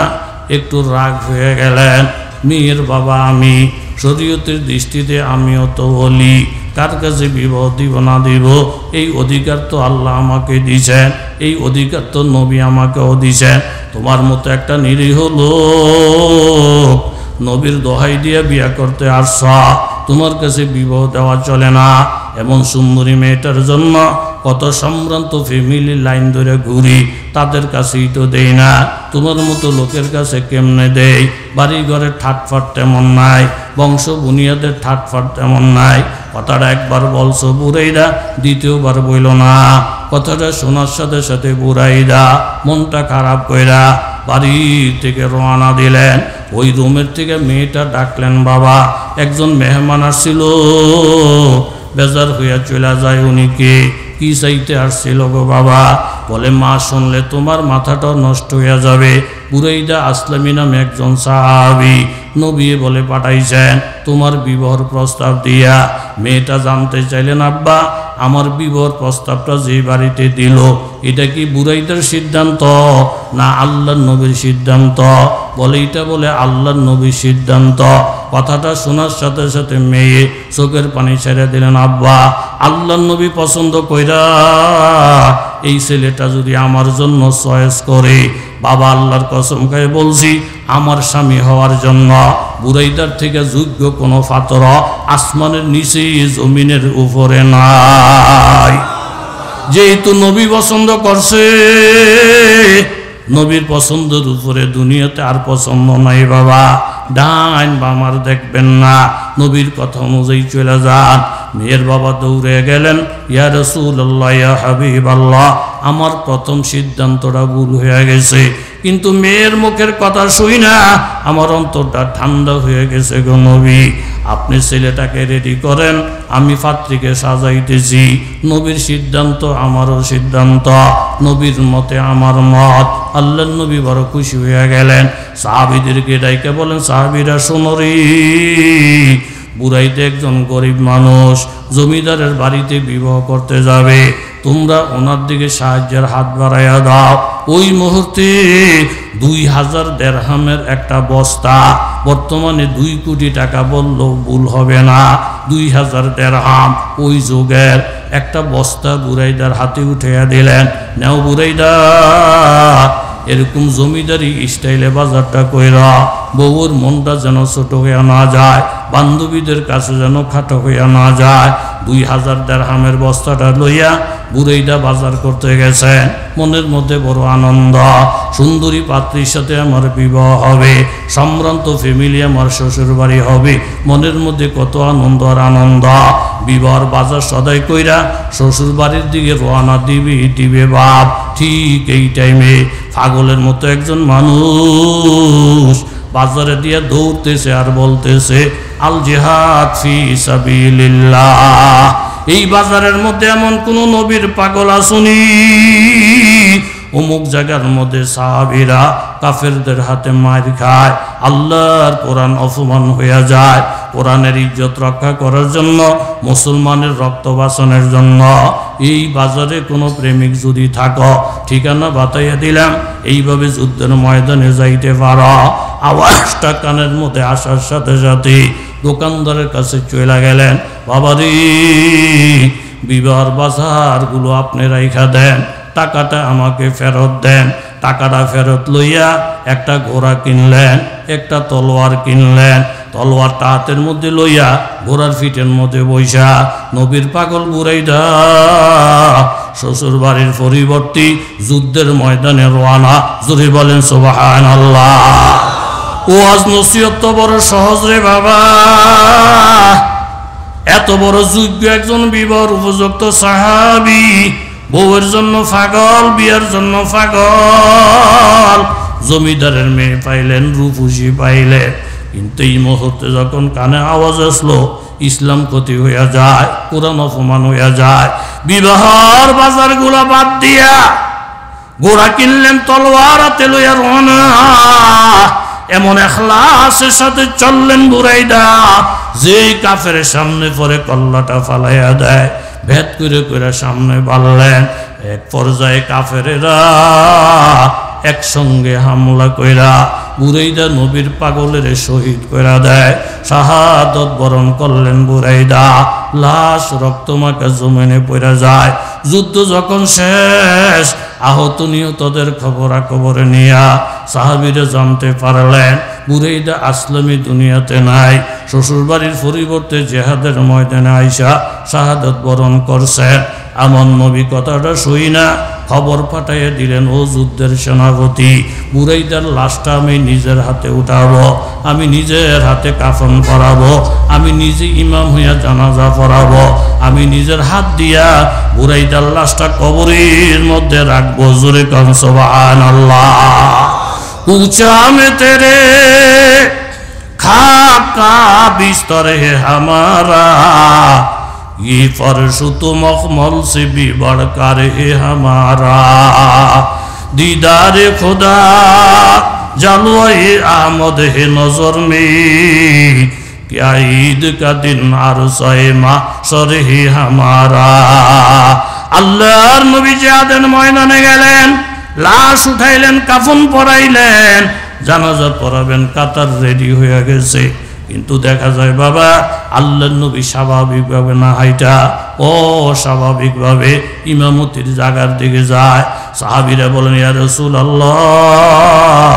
একটু রাগ হয়ে গেলেন। মেয়ের বাবা আমি, শরীয়তের দৃষ্টিতে আমিও তো বলি, কার কাছে বিবাহ দিব না দিব এই অধিকার তো আল্লাহ আমাকে দিয়েছেন, এই অধিকার তো নবী আমাকেও দিয়েছেন। তোমার মতো একটা নিরীহ লোক নবীর দোহাই দিয়ে বিয়া করতে আসছ, তোমার কাছে বিবাহ দেওয়া চলে না। এমন সুন্দরী মেয়েটার জন্য কত সম্ভ্রান্ত ফ্যামিলি লাইন ধরে ঘুরি, তাদের কাছেই তো দেই না, তোমার মতো লোকের কাছে কেমনে দেই? বাড়ি ঘরে ঠাটফাট তেমন নাই, বংশ বুনিয়াদের ঠাটফাট তেমন নাই। কথাটা একবার বলছো বুড়াইদা, দ্বিতীয়বার বইল না। কথাটা শোনার সাথে সাথে বুড়াইদা মনটা খারাপ কইরা বাড়ি থেকে রওনা দিলেন। ওই রুমের থেকে মেয়েটা ডাকলেন, বাবা একজন মেহমান আসছিল। বেজার হইয়া চলে যায়। উনি কে? কি চাইতে আসছিল গো বাবা? বলে মা শুনলে তোমার মাথাটা নষ্ট হইয়া যাবে। বুরাইদা আসলামী নামে একজন সাহাবী নবী বলে পাঠাইছেন তোমার বিবাহর প্রস্তাব দিয়া। মেয়েটা জানতে চাইলেন, আব্বা আমার বিবাহর প্রস্তাবটা যে বাড়িতে দিল এটা কি বুরাইদার সিদ্ধান্ত না আল্লাহর নবীর সিদ্ধান্ত? বলে এটা বলে আল্লাহর নবীর সিদ্ধান্ত। কথাটা শোনার সাথে সাথে মেয়ে চোখের পানি ছেড়ে দিলেন, আব্বা আল্লাহর নবী পছন্দ কইরা এই ছেলেটা যদি আমার জন্য চয়েস করে, বাবা আল্লাহর কসম খায় বলছি আমার স্বামী হওয়ার জন্য বুরাইদার থেকে যোগ্য কোনো পাত্র আসমানের নিচে জমিনের উপরে নাই। যেহেতু নবী পছন্দ করছে, নবীর পছন্দের উপরে দুনিয়াতে আর পছন্দ নাই বাবা। ডাইন বামার দেখবেন না, নবীর কথা অনুযায়ী চলে যান। মেয়ের বাবা দৌড়ে গেলেন, ইয়া রাসূলুল্লাহ, ইয়া হাবিবাল্লাহ, আমার প্রথম সিদ্ধান্তটা ভুল হয়ে গেছে, কিন্তু মেয়ের মুখের কথা শুই না আমার অন্তরটা ঠান্ডা হয়ে গেছে গো নবী। আপনি ছেলেটাকে রেডি করেন, আমি পাত্রীকে সাজাইতেছি। নবীর সিদ্ধান্ত আমারও সিদ্ধান্ত, নবীর মতে আমার মত। আল্লাহর নবী বড় খুশি হয়ে গেলেন। সাহাবীদেরকে ডাইকে বলেন, সাহাবীরা শোনো রে, বুড়াইতে একজন গরিব মানুষ জমিদারের বাড়িতে বিবাহ করতে যাবে, তোমরা ওনার দিকে সাহায্যের হাত বাড়াইয়া দাও। ওই মুহূর্তে 2000 দিরহামের একটা বস্তা, বর্তমানে 2 কোটি টাকা বললেও ভুল হবে না, 2000 দিরহাম ওই যুগের একটা বস্তা বুড়াইদার হাতে উঠাইয়া দিলেন। নাও বুড়াইদা, এরকম জমিদারি স্টাইলে বাজারটা কইরা, বউর মনটা যেন ছোট হইয়া না যায়, বান্ধবীদের কাছে যেন খাটো হইয়া না যায়। 2000 দিরহামের বস্তাটা লইয়া বুড়াইদা বাজার করতে গেছেন। মনের মধ্যে বড় আনন্দ, সুন্দরী পাত্রীর সাথে আমার বিবাহ হবে, সম্ভ্রান্ত ফ্যামিলি আমার শ্বশুর বাড়ি হবে, মনের মধ্যে কত আনন্দ আর আনন্দ। বিবাহর বাজার সদাই কইরা শ্বশুর বাড়ির দিকে রওনা দিবে বাপ। ঠিক এই টাইমে পাগলের মতো একজন মানুষ বাজারে দিয়ে দৌড়তেছে আর বলতেছে, আল জিহাদ ফি সাবিলিল্লাহ। এই বাজারের মধ্যে এমন কোন নবীর পাগল আসুনি? অমুক জায়গার মধ্যে সাহাবীরা কাফেরদের হাতে মার খায়, আল্লাহর কোরআন অপমান হইয়া যায়। কোরআনের ইজ্জত রক্ষা করার জন্য, মুসলমানের রক্ত বাঁচানোর জন্য এই বাজারে কোনো প্রেমিক যদি থাকো, ঠিকানা বাতাইয়া দিলাম, এইভাবে যুদ্ধের ময়দানে যাইতে পারো। আওয়াজটা কানের মধ্যে আসার সাথে সাথে দোকানদারের কাছে চলে গেলেন, বাবারে বিবাহর বাজারগুলো আপনি রাইখা দেন, টাকাটা আমাকে ফেরত দেন। টাকাটা ফেরত লইয়া একটা ঘোড়া কিনলেন, একটা তলোয়ার কিনলেন। তলোয়ারটা হাতের মধ্যে লইয়া ঘোড়ার ফিটের মধ্যে বইসা নবীর পাগল বুড়াইদা শ্বশুর বাড়ির পরিবর্তে যুদ্ধের ময়দানে রওনা। জোরে বলেন সুবহানাল্লাহ। ওয়াজ নসিহত তো বড় সহজ রে বাবা। এত বড় যোগ্য একজন বিবাহের উপযুক্ত সাহাবী, বউয়ের জন্য পাগল, বিয়ার জন্য পাগল। জমিদারের মেয়ে পাইলেন, রূপসী পাইলেন, কিন্তু এই মুহূর্তে যখন কানে আওয়াজ আসলো, ইসলাম ক্ষতি হইয়া যায়, কোরআন অপমান হইয়া যায়। বিবাহর বাজারগুলা বাদ দিয়া ঘোড়া কিনলেন, তলোয়ার হাতে লইয়া রওনা। এমন ইখলাসের সাথে চললেন বুড়াইদা, যেই কাফের সামনে পরে কল্লাটা ফালাইয়া দেয়, ভেদ করে করে সামনে বাড়লেন। এক পর্যায়ে কাফেরেরা একসঙ্গে হামলা কইরা বুড়াইদা নবীর পাগলের শহীদ কইরা দেয়। শাহাদত বরণ করলেন বুড়াইদা, লাশ রক্তমাখা জমিনে পড়ে যায়। যুদ্ধ যখন শেষ, আহত নিহতদের খবরাখবরে নিয়া সাহাবীরা জানতে পারলেন বুড়াইদা আসলামী দুনিয়াতে নাই, শ্বশুরবাড়ির পরিবর্তে জেহাদের ময়দানে আইসা শাহাদত বরণ করছেন। আমার নবী কথাটা শুই না খবর পাঠাইয়া দিলেন, ও যুদ্ধের সেনাপতি, বুড়াইদার লাশটা আমি নিজের হাতে উঠাবো, আমি নিজের হাতে কাফন পরাবো, আমি নিজে ইমাম হইয়া জানাজা পড়াবো, আমি নিজের হাত দিয়া বুড়াইদার লাশটা কবরের মধ্যে রাখবো। জোরে কান সুবহানাল্লাহ। ऊंचा में तेरे खाक का बिस्तर है हमारा, ये फर्श तो मखमल से भी बढ़कर है हमारा। दीदार खुदा जलवाए आमद है नजर में, क्या ईद का दिन अरसाए माशर है हमारा। আল্লাহর নবী জিহাদের ময়দানে গেলেন, লাশ উঠাইলেন, কাফন পরাইলেন, জানাজা পড়াবেন, কাতার রেডি হয়ে গেছে। কিন্তু দেখা যায় বাবা আল্লাহর নবী স্বাভাবিকভাবে না হাইটা অস্বাভাবিকভাবে ইমামতির জায়গার দিকে যায়। সাহাবীরা বলেন, ইয়া রাসূলুল্লাহ,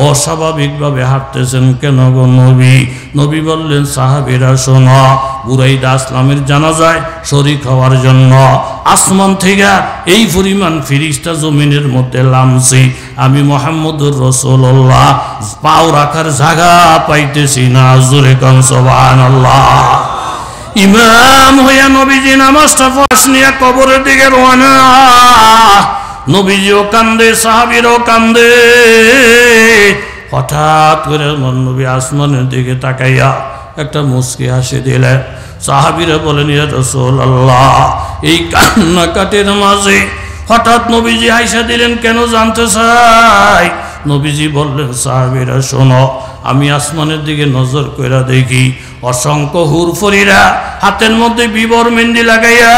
অস্বাভাবিকভাবে হাঁটতেছেন কেন গো নবী? নবী বললেন, সাহাবীরা শোনো, বুরাইদা আসলামের জানাজায় শরীক হওয়ার জন্য আসমান থেকে এই পরিমাণ ফেরেশতা জমিনের মধ্যে নামছে, আমি মুহাম্মদুর রাসূলুল্লাহ পাও রাখার জায়গা পাইতেছি না। জোরে কোন সুবহানাল্লাহ। ইমাম হইয়া নবীজি নামাজটা পাশ নিয়ে কবরের দিকে রওনা। নবীজিও কান্দে, সাহাবীরাও কান্দে। হঠাৎ করে নবী আসমানের দিকে তাকাইয়া একটা মুচকি হাসি দিলেন। সাহাবীরা বলেন, ইয়া রাসূলুল্লাহ, এই কান্নাকাটির মাঝে হঠাৎ নবীজি হাসি দিলেন কেন জানতে চাই? নবীজি বললেন, সাহাবীরা শোনো, আমি আসমানের দিকে নজর কইরা দেখি অসংখ্য হুরফরিরা হাতের মধ্যে বিবর মেহেন্দি লাগাইয়া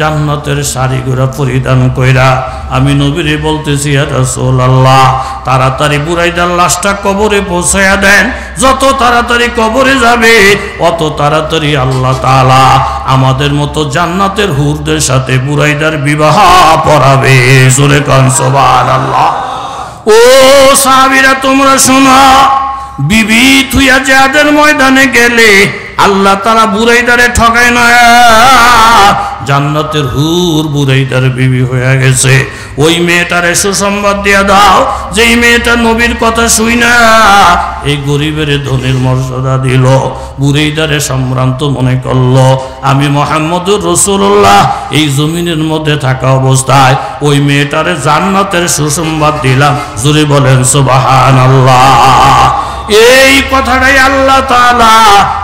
জান্নাতের শাড়িগুলা পরিধান কইরা আমি নবীরে বলতেছি, ইয়া রাসূলুল্লাহ, তাড়াতাড়ি বুরাইদার লাশটা কবরে পৌঁছায়া দেন। যত তাড়াতাড়ি কবরে যাবে অত তাড়াতাড়ি আল্লাহ তাআলা আমাদের মতো জান্নাতের হুরদের সাথে বুরাইদার বিবাহ পড়াবে। জোরে কোন সুবহানাল্লাহ। ও সাহাবীরা, তোমরা শোনো, বিবি থুইয়া জিহাদের ময়দানে গেলে আল্লাহ তাআলা বুরাইদারে ঠকায় না। জান্নাতের হুর বুরাইদার বিবি হয়ে গেছে। ওই মেয়েটারে সুসংবাদ দিয়া দাও, যেই মেয়েটা নবীর কথা শুই না এই গরিবের ধনীর মর্যাদা দিল, বুরাইদারে সম্ভ্রান্ত মনে করলো। আমি মুহাম্মদুর রাসূলুল্লাহ এই জমিনের মধ্যে থাকা অবস্থায় ওই মেয়েটারে জান্নাতের সুসংবাদ দিলাম। জোরে বলেন সুবহানাল্লাহ। এই কথাটাই আল্লাহ তাআলা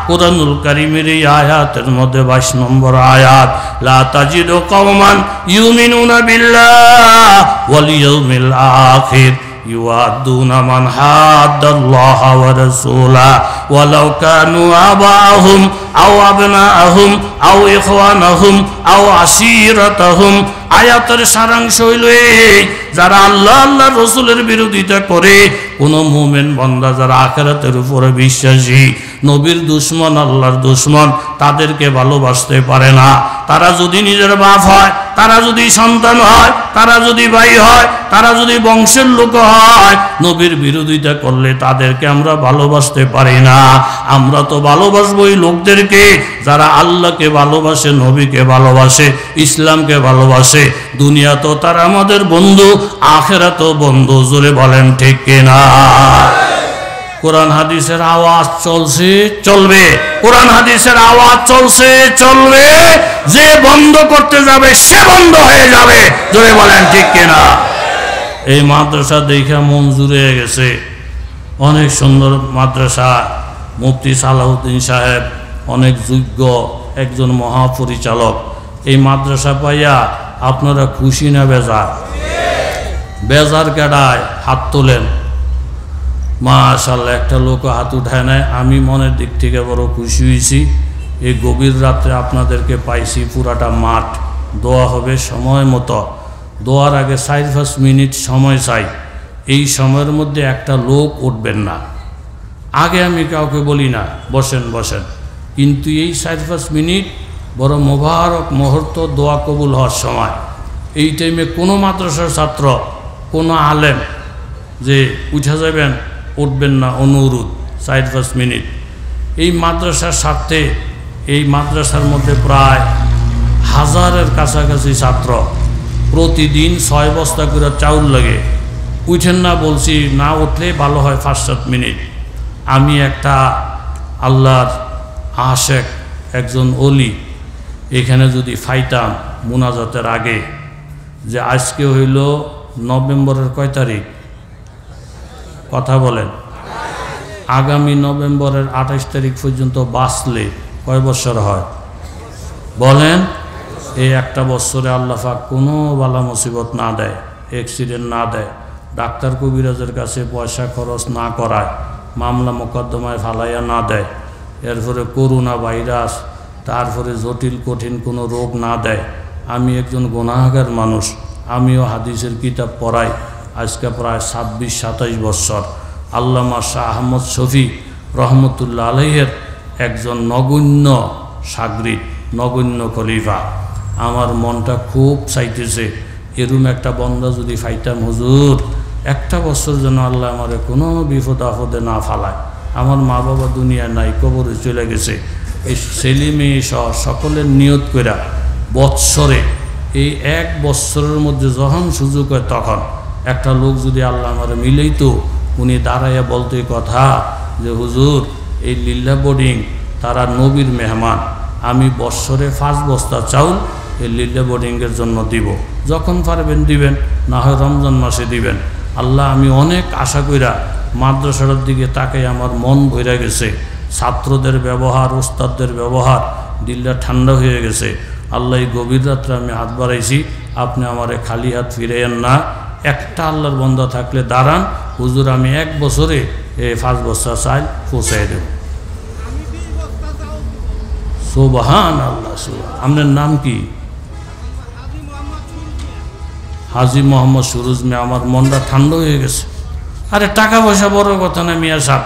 কুরআনুল কারীমের এই আয়াতের মধ্যে 22 নম্বর আয়াত, লা তাজিদু কওমান ইউমিনুনা বিল্লাহ ওয়াল ইয়াউমিল আখির ইউআদুনা মান হাদ্দাল্লাহ ওয়া রাসূলা ওয়ালাউ কানু আবাহুম আও আবনাহুম আও ইখওয়ানাহুম আও আশীরাতাহুম। আয়াতের সারাংশ হইল এই, যারা আল্লাহ আল্লাহর রাসূলের বিরোধিতা করে, কোন মুমিন বান্দা যারা আখিরাতের উপরে বিশ্বাসী, নবীর দুশমন, আল্লাহর দুশমন, তাদেরকে ভালোবাসতে পারে না। তারা যদি নিজের বাপ হয়, তারা যদি সন্তান হয়, তারা যদি ভাই হয়, তারা যদি বংশের লোক হয়, নবীর বিরোধিতা করলে তাদেরকে আমরা ভালোবাসতে পারি না। আমরা তো ভালোবাসবো ওই লোকদেরকে যারা আল্লাহকে ভালোবাসে, নবীকে ভালোবাসে, ইসলামকে ভালোবাসে। দুনিয়া তো তারা আমাদের বন্ধু, আখিরাতও বন্ধু। জোরে বলেন ঠিক কিনা? কোরআন হাদিসের আওয়াজ চলছে, চলবে। কোরআন হাদিসের আওয়াজ চলছে, চলবে। যে বন্ধ করতে যাবে সে বন্ধ হয়ে যাবে। জোরে বলেন ঠিক কিনা? এই মাদ্রাসা দেখে মন জুড়ে গেছে। অনেক সুন্দর মাদ্রাসা। মুফতি সালাউদ্দিন সাহেব অনেক যোগ্য একজন মহাপরিচালক। এই মাদ্রাসা পাইয়া আপনারা খুশি না বেজার? বেজার কেডায়? হাত তোলেন। মাশাআল্লাহ, একটা লোক হাত উঠায় নাই। আমি মনের দিক থেকে বড় খুশি হয়েছি। এই গভীর রাত্রে আপনাদেরকে পাইছি। পুরাটা মাঠ দোয়া হবে সময় মতো। দোয়ার আগে 4-5 মিনিট সময় চাই। এই সময়ের মধ্যে একটা লোক উঠবেন না। আগে আমি কাউকে বলি না বসেন বসেন, কিন্তু এই 4-5 মিনিট বড় মোবারক মুহূর্ত, দোয়া কবুল হওয়ার সময়। এই টাইমে কোনো মাদ্রাসার ছাত্র, কোনো আলেম যে উঠে যাবেন, উঠবেন না, অনুরোধ। 4-5 মিনিট এই মাদ্রাসার স্বার্থে। এই মাদ্রাসার মধ্যে প্রায় 1000-এর কাছাকাছি ছাত্র। প্রতিদিন 6 বস্তা করে চাউল লাগে। উঠেন না বলছি, না উঠলে ভালো হয় 5-7 মিনিট। আমি একটা আল্লাহর আশেক, একজন অলি, এখানে যদি ফাইতাম মুনাজাতের আগে, যে আজকে হইল নভেম্বরের কয় তারিখ? কথা বলেন। আগামী নভেম্বরের 28 তারিখ পর্যন্ত বাঁচলে কয় বছর হয় বলেন? এই একটা বছরে আল্লাহ পাক কোনো বালা মুসিবত না দেয়, অ্যাক্সিডেন্ট না দেয়, ডাক্তার কবিরাজের কাছে পয়সা খরচ না করায়, মামলা মোকদ্দমায় ফালাইয়া না দেয়, এরপরে করোনা ভাইরাস, তারপরে জটিল কঠিন কোনো রোগ না দেয়। আমি একজন গুনাহগার মানুষ। আমিও হাদিসের কিতাব পড়াই আজকে প্রায় 26-27 বছর। আল্লামা শাহ আহমদ শফি রহমতুল্লাহ আলাইহের একজন নগণ্য সাগরিদ, নগণ্য খলিফা। আমার মনটা খুব চাইতেছে এরম একটা বন্দা যদি ফাইতাম হুজুর, একটা বছর যেন আল্লাহ আমারে কোনো বিপদ আপদে না ফালায়। আমার মা বাবা দুনিয়া নাই, কবরে চলে গেছে। এই ছেলে মেয়ে সহ সকলের নিয়ত কইরা বৎসরে এই এক বৎসরের মধ্যে যখন সুযোগ হয় তখন একটা লোক যদি আল্লাহ আমার মিলেই তো উনি দাঁড়াইয়া বলতে কথা যে হুজুর এই লিল্লা বোর্ডিং তারা নবীর মেহমান, আমি বৎসরে 5 বস্তা চাউল এই লিল্লা বোর্ডিংয়ের জন্য দিব, যখন পারবেন দিবেন, না হয় রমজান মাসে দিবেন। আল্লাহ আমি অনেক আশা কইরা মাদ্রাসার দিকে তাকাই আমার মন ভরে গেছে। ছাত্রদের ব্যবহার, ওস্তাদদের ব্যবহার, দিলটা ঠান্ডা হয়ে গেছে। আল্লাহ এই গভীর রাত্রে আমি হাত বাড়াইছি, আপনি আমারে খালি হাত ফিরাইয়েন না। একটা আল্লাহর বন্দা থাকলে দাঁড়ান, হুজুর আমি 1 বছরে 5 বস্তা চাল পৌঁছাই দেব। সুবহান আল্লাহ। আপনার নাম কি? হাজি মোহাম্মদ সুরুজ মিয়া। আমার মনটা ঠান্ডা হয়ে গেছে। আরে টাকা পয়সা বড় কথা না মিয়া সাহেব,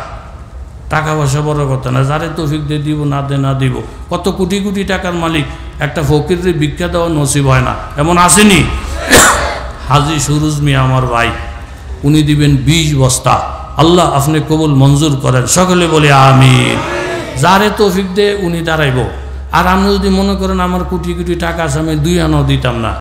টাকা পয়সা বড় কথা না, যারে তৌফিক দিয়ে দিব না দিব। কত কোটি কোটি টাকার মালিক, একটা ফকিরের ভিক্ষা দেওয়া নসিব হয় না, এমন আসেনি? হাজি সুরুজ মিয়া আমার ভাই, উনি দিবেন 20 বস্তা। আল্লাহ আপনি কবুল মঞ্জুর করেন, সকলে বলে আমিন। যারে তৌফিক দে উনি দাঁড়াইব। আর আপনি যদি মনে করেন আমার কোটি কোটি টাকা আছে, আমি 2 আনাও দিতাম না।